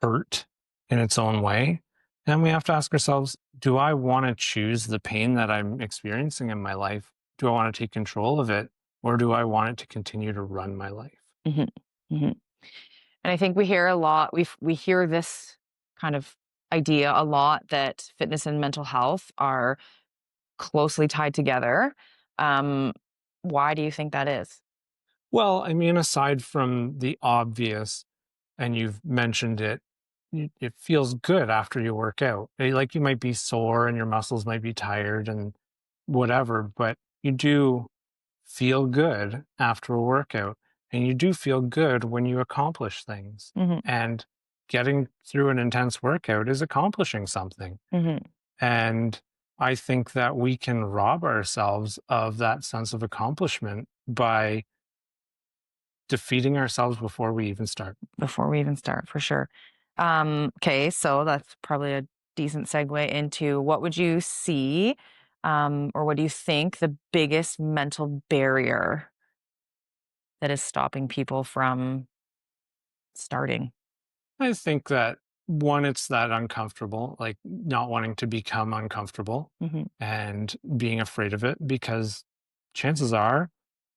[SPEAKER 2] hurt in its own way. And we have to ask ourselves, do I want to choose the pain that I'm experiencing in my life? Do I want to take control of it? Or do I want it to continue to run my life?
[SPEAKER 1] Mhm. Mhm. And I think we hear a lot, we hear this kind of idea a lot that fitness and mental health are closely tied together. Um, why do you think that is?
[SPEAKER 2] Well, I mean, aside from the obvious, and you've mentioned it, it feels good after you work out. Like, you might be sore and your muscles might be tired and whatever, but you do feel good after a workout, and you do feel good when you accomplish things.
[SPEAKER 1] Mhm.
[SPEAKER 2] And getting through an intense workout is accomplishing something.
[SPEAKER 1] Mhm.
[SPEAKER 2] And I think that we can rob ourselves of that sense of accomplishment by defeating ourselves before we even start.
[SPEAKER 1] Before we even start, for sure. Okay, so that's probably a decent segue into what would you see, or what do you think the biggest mental barrier that is stopping people from starting?
[SPEAKER 2] I think that, one, it's that uncomfortable, like not wanting to become uncomfortable
[SPEAKER 1] Mhm.
[SPEAKER 2] and being afraid of it, because chances are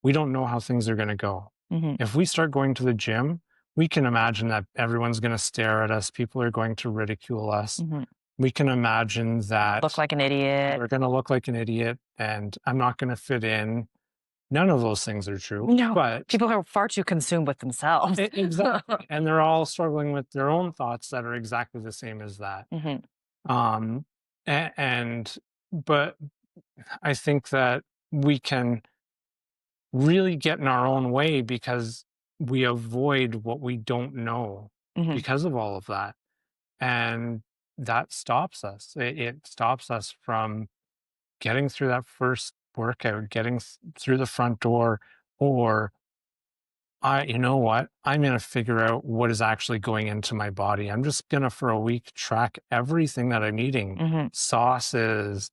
[SPEAKER 2] we don't know how things are going to go.
[SPEAKER 1] Mhm.
[SPEAKER 2] If we start going to the gym, we can imagine that everyone's going to stare at us, people are going to ridicule us.
[SPEAKER 1] Mhm.
[SPEAKER 2] We can imagine
[SPEAKER 1] Look
[SPEAKER 2] that
[SPEAKER 1] like an idiot.
[SPEAKER 2] we're going to look like an idiot and I'm not going to fit in. None of those things are true,
[SPEAKER 1] No,
[SPEAKER 2] but
[SPEAKER 1] people are far too consumed with themselves.
[SPEAKER 2] Exactly, and they're all struggling with their own thoughts that are exactly the same as that.
[SPEAKER 1] Mhm.
[SPEAKER 2] Um, and but I think that we can really get in our own way because we avoid what we don't know
[SPEAKER 1] Mhm.
[SPEAKER 2] because of all of that, and that stops us. It stops us from getting through that first workout, getting through the front door, or you know what? I'm going to figure out what is actually going into my body. I'm just going to, for a week, track everything that I'm eating,
[SPEAKER 1] Mhm.
[SPEAKER 2] sauces,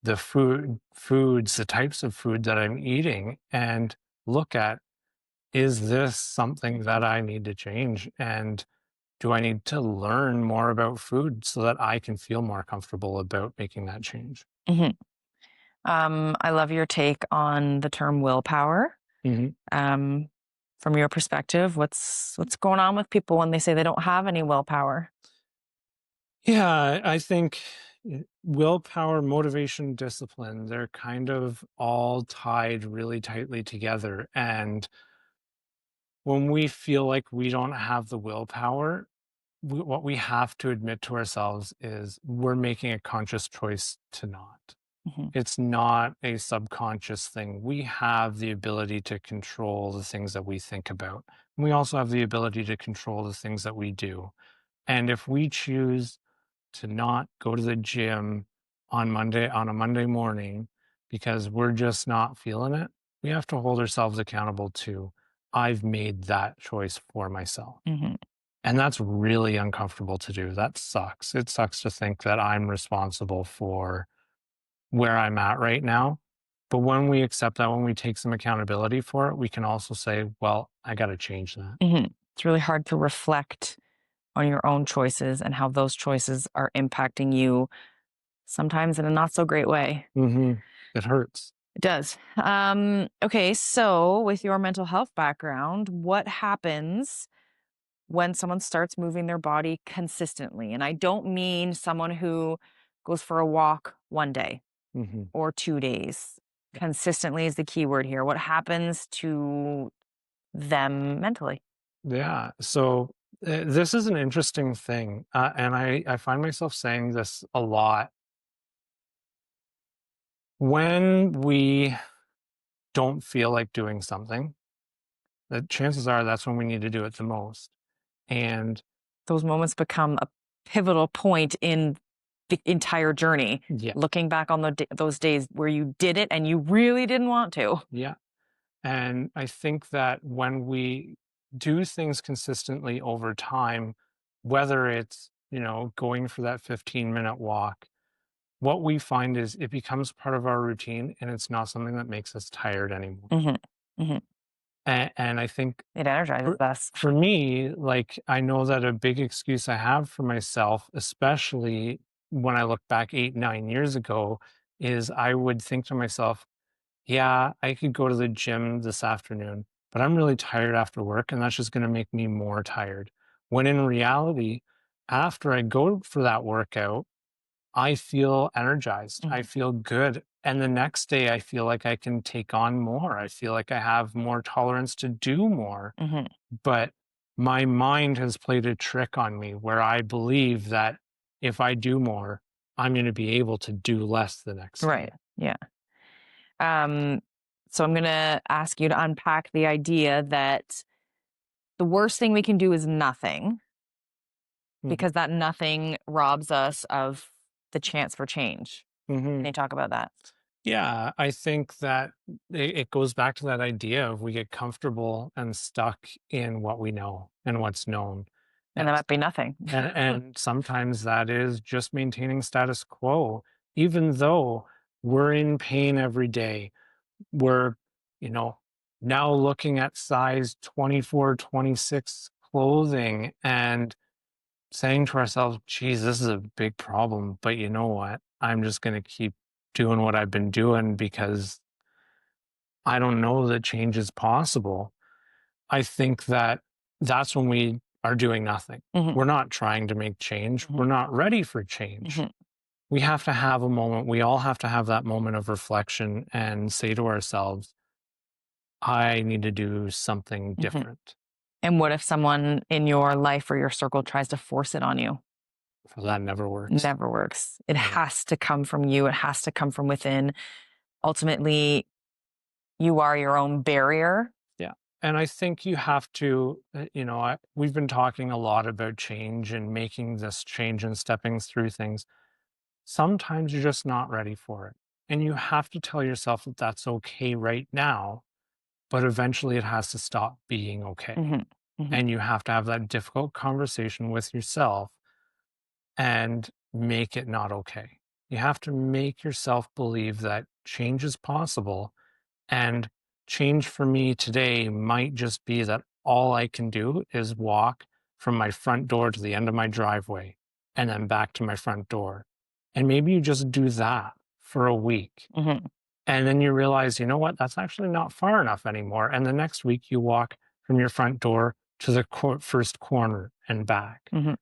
[SPEAKER 2] the foods, the types of food that I'm eating, and look at, is this something that I need to change? And do I need to learn more about food so that I can feel more comfortable about making that change?
[SPEAKER 1] Mhm. I love your take on the term willpower.
[SPEAKER 2] Mhm.
[SPEAKER 1] Um, from your perspective, what's going on with people when they say they don't have any willpower?
[SPEAKER 2] Yeah, I think willpower, motivation, discipline, they're kind of all tied really tightly together. And when we feel like we don't have the willpower, what we have to admit to ourselves is we're making a conscious choice to not.
[SPEAKER 1] Mhm.
[SPEAKER 2] It's not a subconscious thing. We have the ability to control the things that we think about. We also have the ability to control the things that we do. And if we choose to not go to the gym on a Monday morning because we're just not feeling it, we have to hold ourselves accountable to, I've made that choice for myself.
[SPEAKER 1] Mhm.
[SPEAKER 2] And that's really uncomfortable to do. That sucks. It sucks to think that I'm responsible for where I'm at right now. But when we accept that, when we take some accountability for it, we can also say, well, I got to change that.
[SPEAKER 1] Mhm. It's really hard to reflect on your own choices and how those choices are impacting you sometimes in a not so great way.
[SPEAKER 2] It hurts.
[SPEAKER 1] It does. Okay, so with your mental health background, what happens when someone starts moving their body consistently? And I don't mean someone who goes for a walk one day
[SPEAKER 2] Hmm.
[SPEAKER 1] or 2 days. Consistently is the key word here. What happens to them mentally?
[SPEAKER 2] Yeah. So this is an interesting thing. And I find myself saying this a lot. When we don't feel like doing something, the chances are that's when we need to do it the most. And
[SPEAKER 1] Those moments become a pivotal point in the entire journey.
[SPEAKER 2] yeah,
[SPEAKER 1] Looking back on those days where you did it and you really didn't want to.
[SPEAKER 2] yeah. And I think that when we do things consistently over time, whether it's, going for that 15-minute walk, what we find is it becomes part of our routine and it's not something that makes us tired anymore.
[SPEAKER 1] Hmm. Hmm.
[SPEAKER 2] And I think
[SPEAKER 1] It energizes
[SPEAKER 2] for,
[SPEAKER 1] us.
[SPEAKER 2] for me, like, I know that a big excuse I have for myself, especially when I look back 8, 9 years ago, is I would think to myself, yeah, I could go to the gym this afternoon, but I'm really tired after work, and that's just going to make me more tired. When in reality, after I go for that workout, I feel energized. I
[SPEAKER 1] Hmm.
[SPEAKER 2] feel good. And the next day, I feel like I can take on more. I feel like I have more tolerance to do more.
[SPEAKER 1] Hmm.
[SPEAKER 2] But my mind has played a trick on me where I believe that if I do more, I'm going to be able to do less the next
[SPEAKER 1] Right.
[SPEAKER 2] day.
[SPEAKER 1] Yeah. Um, so I'm going to ask you to unpack the idea that the worst thing we can do is nothing,
[SPEAKER 2] Mhm.
[SPEAKER 1] because that nothing robs us of the chance for change. Can
[SPEAKER 2] Mhm.
[SPEAKER 1] you talk about that?
[SPEAKER 2] Yeah, I think that it goes back to that idea of we get comfortable and stuck in what we know and what's known.
[SPEAKER 1] And that might be nothing.
[SPEAKER 2] And sometimes that is just maintaining status quo, even though we're in pain every day. We're, you know, now looking at size 24, 26 clothing and saying to ourselves, geez, this is a big problem. But you know what? I'm just going to keep doing what I've been doing because I don't know that change is possible. I think that that's when we are doing nothing.
[SPEAKER 1] Hmm.
[SPEAKER 2] We're not trying to make change.
[SPEAKER 1] Hmm.
[SPEAKER 2] We're not ready for change.
[SPEAKER 1] Hmm.
[SPEAKER 2] We have to have a moment. We all have to have that moment of reflection and say to ourselves, I need to do something
[SPEAKER 1] Hmm.
[SPEAKER 2] different.
[SPEAKER 1] And what if someone in your life or your circle tries to force it on you?
[SPEAKER 2] So that never works.
[SPEAKER 1] Never works. It
[SPEAKER 2] Yeah.
[SPEAKER 1] has to come from you. It has to come from within. Ultimately, you are your own barrier.
[SPEAKER 2] Yeah. And I think you have to, we've been talking a lot about change and making this change and stepping through things. Sometimes you're just not ready for it. And you have to tell yourself that that's okay right now, but eventually it has to stop being okay.
[SPEAKER 1] Hmm. Hmm.
[SPEAKER 2] And you have to have that difficult conversation with yourself and make it not okay. You have to make yourself believe that change is possible. And change for me today might just be that all I can do is walk from my front door to the end of my driveway and then back to my front door. And maybe you just do that for a week.
[SPEAKER 1] Hmm.
[SPEAKER 2] And then you realize, you know what, that's actually not far enough anymore. And the next week you walk from your front door to the first corner and back.
[SPEAKER 1] Hmm.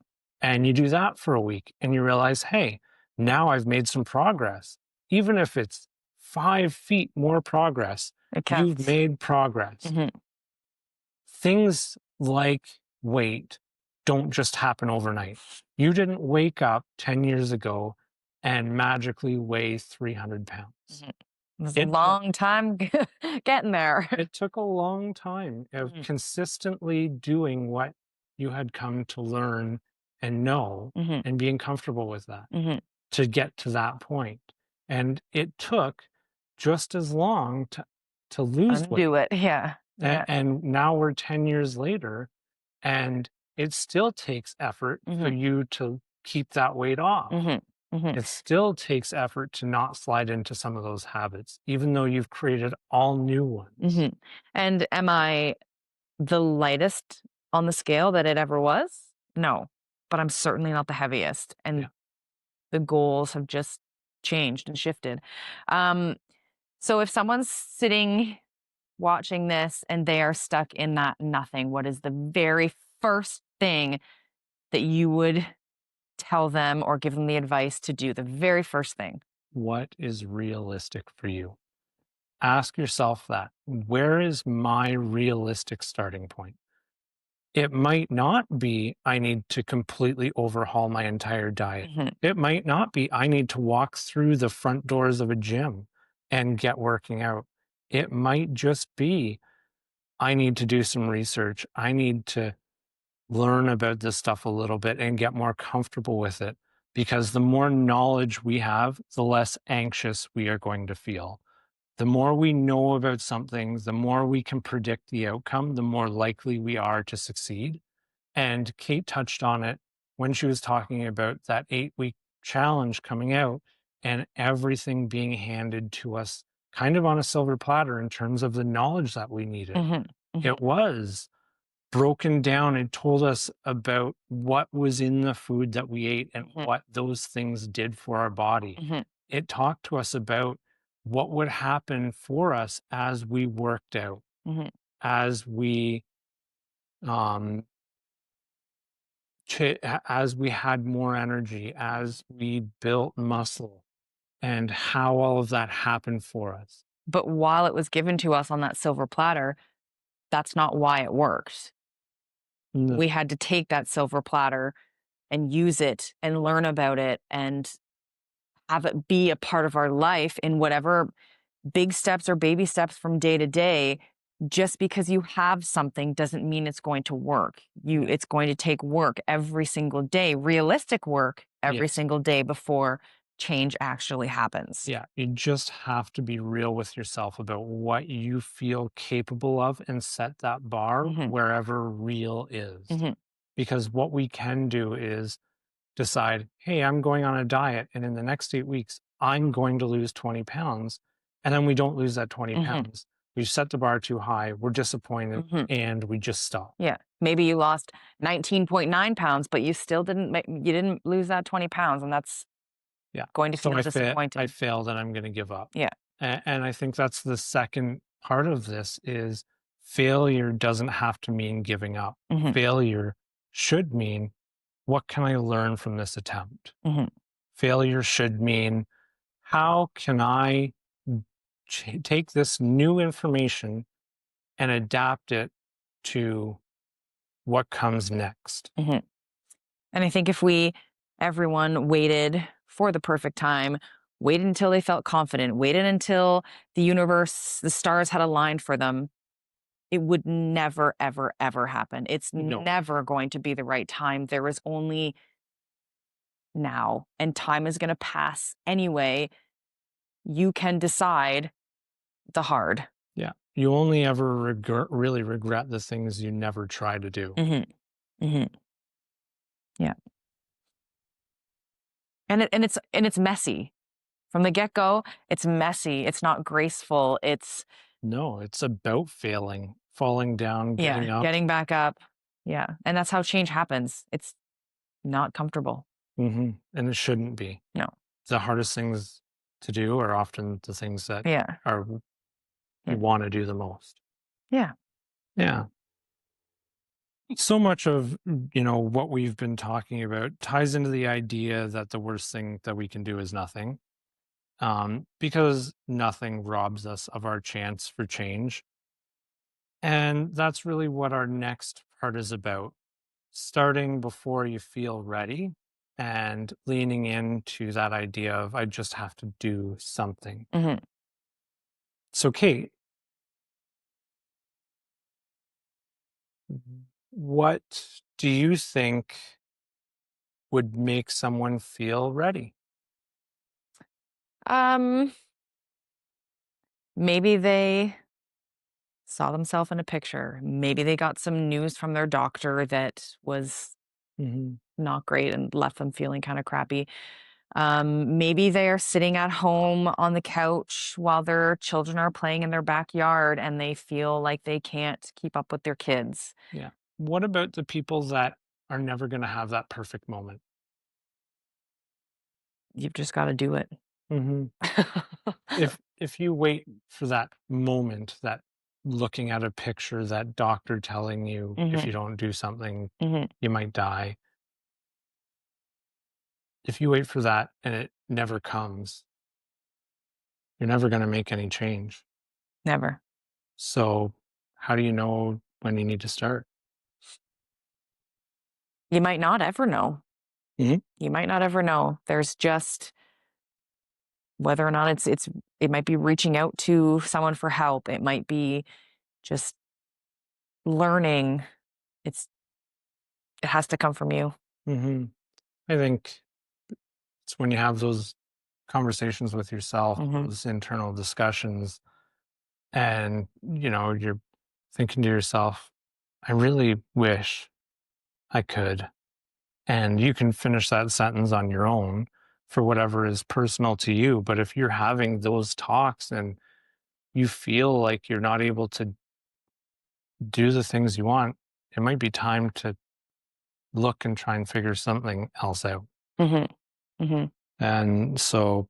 [SPEAKER 2] And you do that for a week and you realize, hey, now I've made some progress. Even if it's 5 feet more progress,
[SPEAKER 1] It
[SPEAKER 2] you've
[SPEAKER 1] counts.
[SPEAKER 2] made progress.
[SPEAKER 1] Hmm.
[SPEAKER 2] Things like weight don't just happen overnight. You didn't wake up 10 years ago and magically weigh 300 pounds.
[SPEAKER 1] Hmm. It was a
[SPEAKER 2] It took
[SPEAKER 1] long time getting there.
[SPEAKER 2] it took a long time of
[SPEAKER 1] Hmm.
[SPEAKER 2] consistently doing what you had come to learn and know
[SPEAKER 1] Hmm.
[SPEAKER 2] and being comfortable with that
[SPEAKER 1] Hmm.
[SPEAKER 2] to get to that point. And it took just as long to lose weight.
[SPEAKER 1] Undo it. Yeah. Yeah.
[SPEAKER 2] And now we're 10 years later, and it still takes effort for
[SPEAKER 1] Hmm.
[SPEAKER 2] you to keep that weight off.
[SPEAKER 1] Hmm. Hmm.
[SPEAKER 2] It still takes effort to not slide into some of those habits, even though you've created all new ones.
[SPEAKER 1] Hmm. And am I the lightest on the scale that it ever was? No, but I'm certainly not the heaviest. And
[SPEAKER 2] Yeah.
[SPEAKER 1] the goals have just changed and shifted. Um, so if someone's sitting watching this and they are stuck in that nothing, what is the very first thing that you would tell them or give them the advice to do the very first thing.
[SPEAKER 2] What is realistic for you? Ask yourself that. Where is my realistic starting point? It might not be I need to completely overhaul my entire diet.
[SPEAKER 1] Mhm,
[SPEAKER 2] It might not be I need to walk through the front doors of a gym and get working out. It might just be I need to do some research. I need to learn about this stuff a little bit and get more comfortable with it, because the more knowledge we have, the less anxious we are going to feel. The more we know about something, the more we can predict the outcome, the more likely we are to succeed. And Kate touched on it when she was talking about that 8-week challenge coming out and everything being handed to us kind of on a silver platter in terms of the knowledge that we needed.
[SPEAKER 1] mhm, mhm,
[SPEAKER 2] It was broken down and told us about what was in the food that we ate and
[SPEAKER 1] mhm,
[SPEAKER 2] what those things did for our body.
[SPEAKER 1] mhm,
[SPEAKER 2] It talked to us about what would happen for us as we worked out,
[SPEAKER 1] mhm,
[SPEAKER 2] as we um as we had more energy, as we built muscle, and how all of that happened for us.
[SPEAKER 1] but while it was given to us on that silver platter, that's not why it worked.
[SPEAKER 2] No.
[SPEAKER 1] We had to take that silver platter and use it and learn about it and have it be a part of our life in whatever big steps or baby steps from day to day. Just because you have something doesn't mean it's going to work.
[SPEAKER 2] Yeah.
[SPEAKER 1] It's going to take work every single day, realistic work every
[SPEAKER 2] Yes.
[SPEAKER 1] single day before change actually happens.
[SPEAKER 2] Yeah, you just have to be real with yourself about what you feel capable of and set that bar
[SPEAKER 1] Hmm.
[SPEAKER 2] wherever real is.
[SPEAKER 1] Hmm.
[SPEAKER 2] Because what we can do is decide, hey, I'm going on a diet, and in the next 8 weeks, I'm going to lose 20 pounds. And then we don't lose that 20
[SPEAKER 1] Hmm.
[SPEAKER 2] pounds. We set the bar too high, we're disappointed,
[SPEAKER 1] Hmm.
[SPEAKER 2] and we just stop.
[SPEAKER 1] Yeah. Maybe you lost 19.9 pounds, but you still you didn't lose that 20 pounds. And that's
[SPEAKER 2] Yeah.
[SPEAKER 1] going to
[SPEAKER 2] So
[SPEAKER 1] feel
[SPEAKER 2] I
[SPEAKER 1] disappointing.
[SPEAKER 2] failed and I'm going to give up.
[SPEAKER 1] Yeah.
[SPEAKER 2] And I think that's the second part of this is failure doesn't have to mean giving up.
[SPEAKER 1] Hmm.
[SPEAKER 2] Failure should mean, what can I learn from this attempt?
[SPEAKER 1] Hmm.
[SPEAKER 2] Failure should mean, how can I take this new information and adapt it to what comes next?
[SPEAKER 1] Hmm. And I think if everyone waited for the perfect time, waited until they felt confident, waited until the universe, the stars had aligned for them, it would never, ever, ever happen. It's
[SPEAKER 2] No.
[SPEAKER 1] never going to be the right time. There is only now, and time is going to pass anyway. You can decide the hard.
[SPEAKER 2] Yeah. You only ever really regret the things you never try to do.
[SPEAKER 1] Hmm. Hmm. Yeah. And it's messy. From the get-go, it's messy. It's not graceful. It's
[SPEAKER 2] No, it's about failing, falling down,
[SPEAKER 1] yeah,
[SPEAKER 2] getting up.
[SPEAKER 1] getting back up. Yeah, and that's how change happens. It's not comfortable.
[SPEAKER 2] And it shouldn't be.
[SPEAKER 1] No.
[SPEAKER 2] The hardest things to do are often the things that
[SPEAKER 1] Yeah.
[SPEAKER 2] are
[SPEAKER 1] Yeah.
[SPEAKER 2] you wanna do the most.
[SPEAKER 1] Yeah.
[SPEAKER 2] Yeah. So much of, what we've been talking about ties into the idea that the worst thing that we can do is nothing, because nothing robs us of our chance for change, and that's really what our next part is about. Starting before you feel ready and leaning into that idea of, I just have to do something.
[SPEAKER 1] Mhm.
[SPEAKER 2] So, Kate, what do you think would make someone feel ready?
[SPEAKER 1] Um, Maybe they saw themselves in a picture. Maybe they got some news from their doctor that was
[SPEAKER 2] Hmm.
[SPEAKER 1] not great and left them feeling kind of crappy. Maybe they are sitting at home on the couch while their children are playing in their backyard and they feel like they can't keep up with their kids.
[SPEAKER 2] Yeah. What about the people that are never going to have that perfect moment?
[SPEAKER 1] You've just got to do it.
[SPEAKER 2] Hmm. If you wait for that moment, that looking at a picture, that doctor telling you if
[SPEAKER 1] Hmm.
[SPEAKER 2] you don't do something,
[SPEAKER 1] Hmm.
[SPEAKER 2] you might die, if you wait for that and it never comes, you're never going to make any change.
[SPEAKER 1] Never.
[SPEAKER 2] So, how do you know when you need to start?
[SPEAKER 1] You might not ever know.
[SPEAKER 2] Mhm.
[SPEAKER 1] You might not ever know. There's just whether or not it might be reaching out to someone for help. It might be just learning. It has to come from you.
[SPEAKER 2] Mhm. I think it's when you have those conversations with yourself,
[SPEAKER 1] Mhm.
[SPEAKER 2] those internal discussions, and you're thinking to yourself, I really wish I could. And you can finish that sentence on your own for whatever is personal to you. But if you're having those talks and you feel like you're not able to do the things you want, it might be time to look and try and figure something else out.
[SPEAKER 1] Mhm. Mhm.
[SPEAKER 2] And so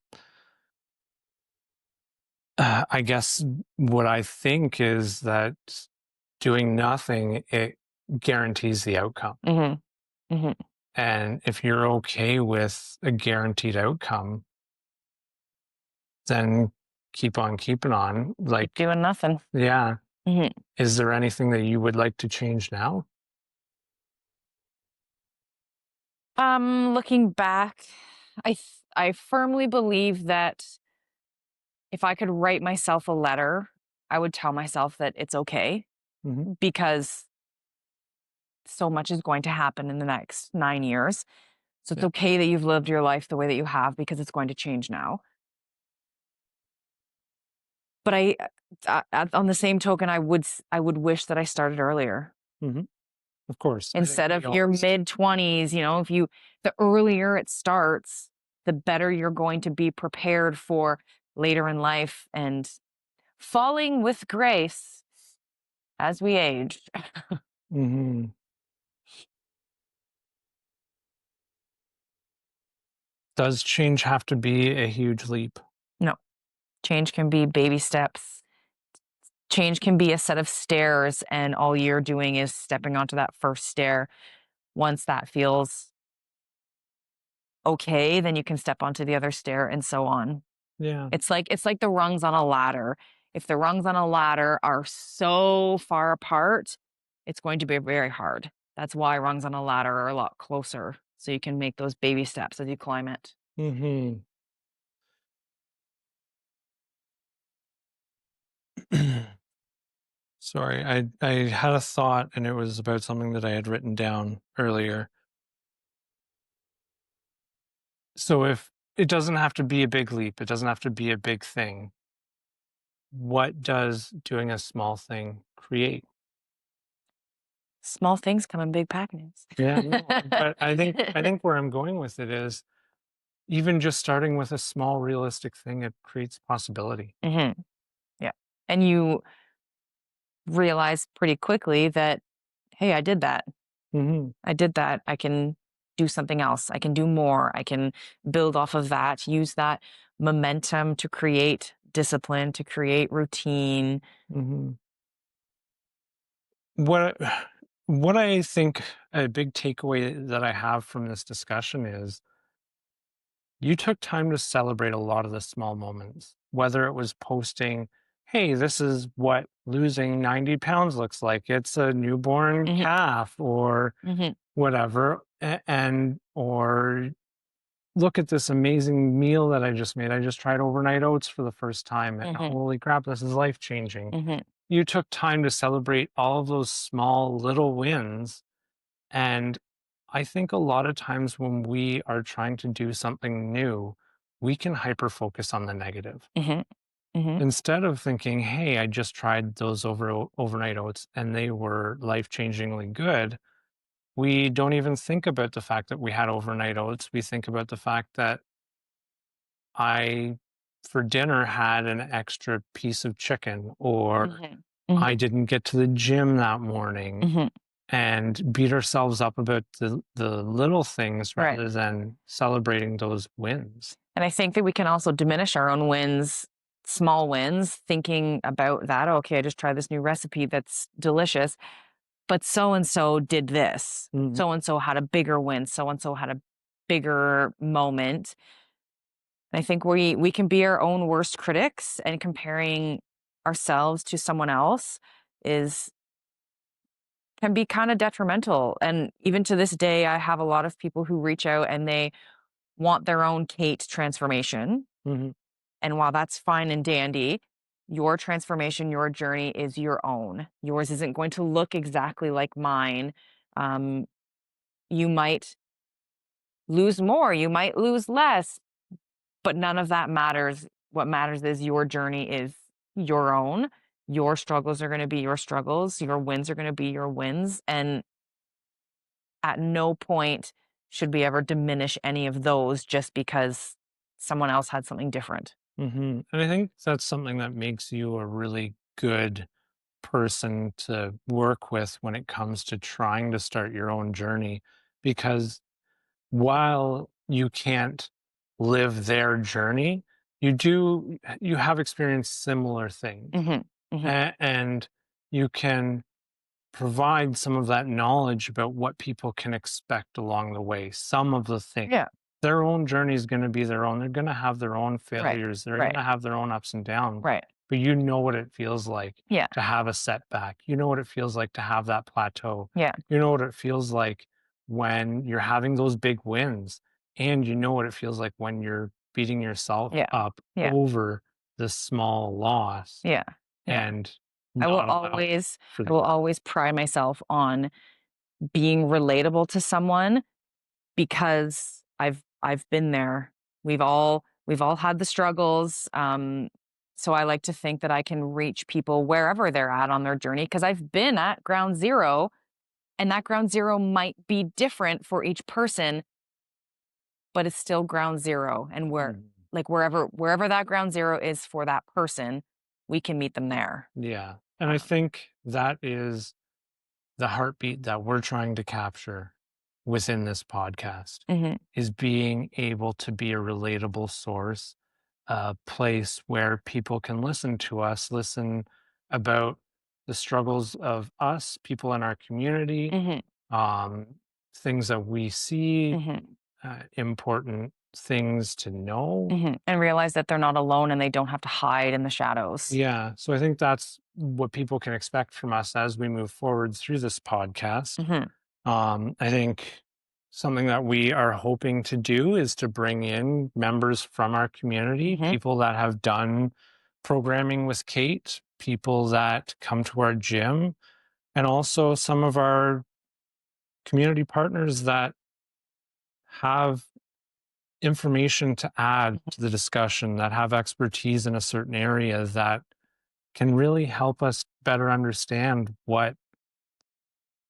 [SPEAKER 2] I guess what I think is that doing nothing, it guarantees the outcome.
[SPEAKER 1] Mhm. Mhm.
[SPEAKER 2] And if you're okay with a guaranteed outcome, then keep on keeping on.
[SPEAKER 1] Keep
[SPEAKER 2] Like,
[SPEAKER 1] doing nothing.
[SPEAKER 2] yeah.
[SPEAKER 1] Mhm.
[SPEAKER 2] Is there anything that you would like to change now?
[SPEAKER 1] Looking back, I firmly believe that if I could write myself a letter, I would tell myself that it's okay
[SPEAKER 2] Mhm.
[SPEAKER 1] because so much is going to happen in the next 9 years. So it's
[SPEAKER 2] Yeah.
[SPEAKER 1] okay that you've lived your life the way that you have because it's going to change now. But on the same token, I would wish that I started earlier.
[SPEAKER 2] Mhm. Of course. I think
[SPEAKER 1] Instead
[SPEAKER 2] we
[SPEAKER 1] of your
[SPEAKER 2] always
[SPEAKER 1] mid-20s, if the earlier it starts, the better you're going to be prepared for later in life and falling with grace as we age.
[SPEAKER 2] Mhm. Does change have to be a huge leap?
[SPEAKER 1] No, change can be baby steps. Change can be a set of stairs, and all you're doing is stepping onto that first stair. Once that feels okay, then you can step onto the other stair and so on.
[SPEAKER 2] Yeah.
[SPEAKER 1] It's like the rungs on a ladder. If the rungs on a ladder are so far apart, it's going to be very hard. That's why rungs on a ladder are a lot closer, so you can make those baby steps as you climb it.
[SPEAKER 2] Mhm. Sorry, I had a thought and it was about something that I had written down earlier. So if it doesn't have to be a big leap, it doesn't have to be a big thing. What does doing a small thing create?
[SPEAKER 1] Small things come in big packages.
[SPEAKER 2] Yeah, no, but I think where I'm going with it is even just starting with a small realistic thing, it creates possibility.
[SPEAKER 1] Mhm. Yeah. And you realize pretty quickly that, "Hey, I did that.
[SPEAKER 2] Mhm.
[SPEAKER 1] I did that. I can do something else. I can do more. I can build off of that, use that momentum to create discipline, to create routine."
[SPEAKER 2] Mhm. What what I think a big takeaway that I have from this discussion is you took time to celebrate a lot of the small moments, whether it was posting, hey, this is what losing 90 pounds looks like. It's a newborn
[SPEAKER 1] Mhm.
[SPEAKER 2] calf or
[SPEAKER 1] Mhm.
[SPEAKER 2] whatever. And, or look at this amazing meal that I just made. I just tried overnight oats for the first time. And
[SPEAKER 1] Mhm.
[SPEAKER 2] holy crap, this is life changing.
[SPEAKER 1] Mhm.
[SPEAKER 2] You took time to celebrate all of those small little wins. And I think a lot of times when we are trying to do something new, we can hyper focus on the negative.
[SPEAKER 1] Mhm. Mhm.
[SPEAKER 2] Instead of thinking, hey, I just tried those overnight oats and they were life changingly good, we don't even think about the fact that we had overnight oats. We think about the fact that I, for dinner, had an extra piece of chicken, or
[SPEAKER 1] Mhm.
[SPEAKER 2] I
[SPEAKER 1] Mhm.
[SPEAKER 2] didn't get to the gym that morning,
[SPEAKER 1] Mhm.
[SPEAKER 2] and beat ourselves up about the little things
[SPEAKER 1] Right.
[SPEAKER 2] rather than celebrating those wins.
[SPEAKER 1] And I think that we can also diminish our own wins, small wins, thinking about that. Okay, I just tried this new recipe that's delicious, but so and so did this.
[SPEAKER 2] Mhm.
[SPEAKER 1] So and so had a bigger win. So and so had a bigger moment. I think we can be our own worst critics, and comparing ourselves to someone else is can be kind of detrimental. And even to this day, I have a lot of people who reach out and they want their own Kate transformation.
[SPEAKER 2] Hmm.
[SPEAKER 1] And while that's fine and dandy, your transformation, your journey is your own. Yours isn't going to look exactly like mine. Um, you might lose more, you might lose less, but none of that matters. What matters is your journey is your own. Your struggles are going to be your struggles. Your wins are going to be your wins. And at no point should we ever diminish any of those just because someone else had something different.
[SPEAKER 2] And I think that's something that makes you a really good person to work with when it comes to trying to start your own journey. Because while you can't live their journey, you have experienced similar things.
[SPEAKER 1] Hmm. Hmm.
[SPEAKER 2] And you can provide some of that knowledge about what people can expect along the way. Some of the things.
[SPEAKER 1] Yeah.
[SPEAKER 2] Their own journey is going to be their own. They're going to have their own
[SPEAKER 1] Right.
[SPEAKER 2] failures. They're going
[SPEAKER 1] Right.
[SPEAKER 2] to have their own ups and downs.
[SPEAKER 1] Right.
[SPEAKER 2] But you know what it feels like
[SPEAKER 1] Yeah.
[SPEAKER 2] to have a setback. You know what it feels like to have that plateau.
[SPEAKER 1] Yeah.
[SPEAKER 2] You know what it feels like when you're having those big wins. And you know what it feels like when you're beating yourself
[SPEAKER 1] Yeah.
[SPEAKER 2] up
[SPEAKER 1] Yeah.
[SPEAKER 2] over the small loss
[SPEAKER 1] Yeah. Yeah.
[SPEAKER 2] and
[SPEAKER 1] I will
[SPEAKER 2] not allow
[SPEAKER 1] always
[SPEAKER 2] for
[SPEAKER 1] I
[SPEAKER 2] the
[SPEAKER 1] will
[SPEAKER 2] growth.
[SPEAKER 1] always pride myself on being relatable to someone because I've been there. We've all had the struggles. So I like to think that I can reach people wherever they're at on their journey because I've been at ground zero, and that ground zero might be different for each person, but it's still ground zero. And where
[SPEAKER 2] Mhm.
[SPEAKER 1] like wherever that ground zero is for that person, we can meet them there.
[SPEAKER 2] Yeah. And I
[SPEAKER 1] Um,
[SPEAKER 2] think that is the heartbeat that we're trying to capture within this podcast
[SPEAKER 1] mhm,
[SPEAKER 2] is being able to be a relatable source, a place where people can listen to us, listen about the struggles of us, people in our community,
[SPEAKER 1] mhm,
[SPEAKER 2] um, things that we see,
[SPEAKER 1] mhm.
[SPEAKER 2] important things to know.
[SPEAKER 1] Mhm, and realize that they're not alone and they don't have to hide in the shadows.
[SPEAKER 2] Yeah. So I think that's what people can expect from us as we move forward through this podcast.
[SPEAKER 1] Mhm,
[SPEAKER 2] I think something that we are hoping to do is to bring in members from our community,
[SPEAKER 1] mhm,
[SPEAKER 2] people that have done programming with Kate, people that come to our gym, and also some of our community partners that have information to add
[SPEAKER 1] mhm,
[SPEAKER 2] to the discussion, that have expertise in a certain area that can really help us better understand what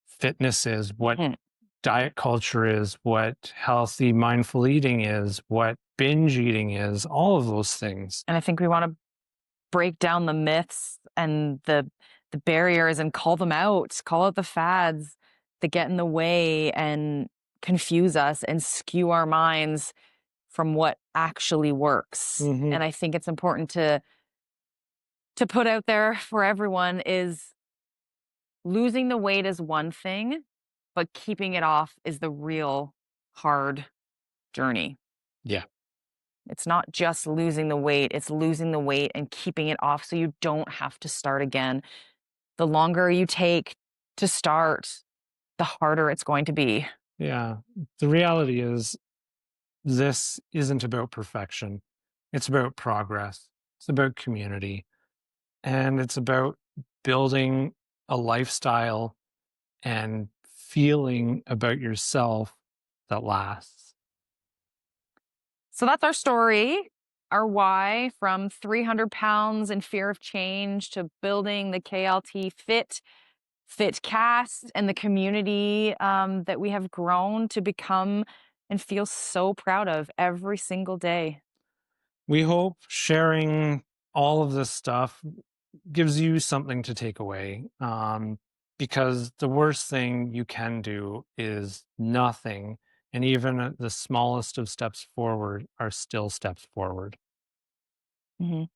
[SPEAKER 2] fitness is, what
[SPEAKER 1] mhm,
[SPEAKER 2] diet culture is, what healthy mindful eating is, what binge eating is, all of those things.
[SPEAKER 1] and I think we wanna break down the myths and the barriers and call out the fads that get in the way and confuse us and skew our minds from what actually works.
[SPEAKER 2] Hmm.
[SPEAKER 1] And I think it's important to put out there for everyone is losing the weight is one thing, but keeping it off is the real hard journey.
[SPEAKER 2] Yeah.
[SPEAKER 1] It's not just losing the weight, it's losing the weight and keeping it off so you don't have to start again. The longer you take to start, the harder it's going to be.
[SPEAKER 2] Yeah. The reality is, this isn't about perfection, it's about progress, it's about community, and it's about building a lifestyle and feeling about yourself that lasts.
[SPEAKER 1] So that's our story, our why from 300 pounds and fear of change to building the KLT Fit cast and the community that we have grown to become and feel so proud of every single day.
[SPEAKER 2] We hope sharing all of this stuff gives you something to take away. Because the worst thing you can do is nothing. And even the smallest of steps forward are still steps forward.
[SPEAKER 1] Mhm.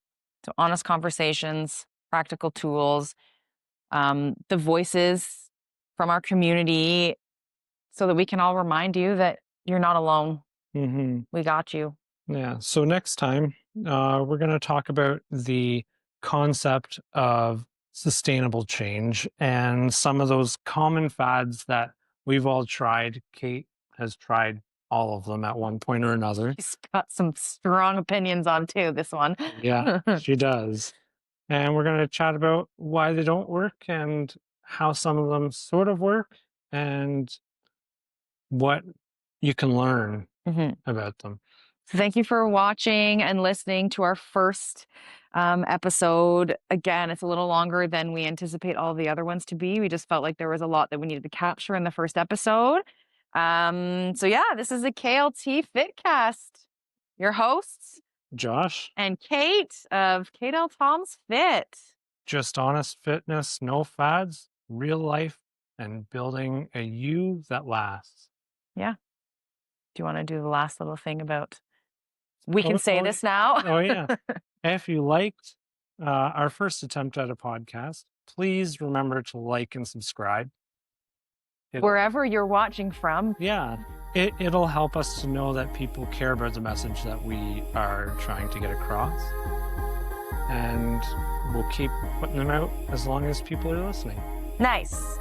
[SPEAKER 1] So, honest conversations, practical tools, the voices from our community so that we can all remind you that you're not alone.
[SPEAKER 2] Hmm.
[SPEAKER 1] We got you.
[SPEAKER 2] Yeah. So next time, we're going to talk about the concept of sustainable change and some of those common fads that we've all tried. Kate has tried all of them at one point or another.
[SPEAKER 1] She's got some strong opinions on too, this one.
[SPEAKER 2] Yeah, she does. And we're going to chat about why they don't work and how some of them sort of work and what you can learn
[SPEAKER 1] Mhm.
[SPEAKER 2] about them.
[SPEAKER 1] So thank you for watching and listening to our first episode. Again, it's a little longer than we anticipate all the other ones to be. We just felt like there was a lot that we needed to capture in the first episode. So yeah, this is the KLT Fitcast. Your hosts
[SPEAKER 2] Josh,
[SPEAKER 1] and Kate of KL Tom's Fit.
[SPEAKER 2] just honest fitness, no fads, real life, and building a you that lasts.
[SPEAKER 1] Yeah. Do you want to do the last little thing about we can
[SPEAKER 2] Oh,
[SPEAKER 1] say
[SPEAKER 2] oh,
[SPEAKER 1] this now?
[SPEAKER 2] oh yeah. If you liked our first attempt at a podcast, please remember to like and subscribe. It'll,
[SPEAKER 1] Wherever you're watching from.
[SPEAKER 2] yeah, it'll help us to know that people care about the message that we are trying to get across. And we'll keep putting them out as long as people are listening.
[SPEAKER 1] Nice.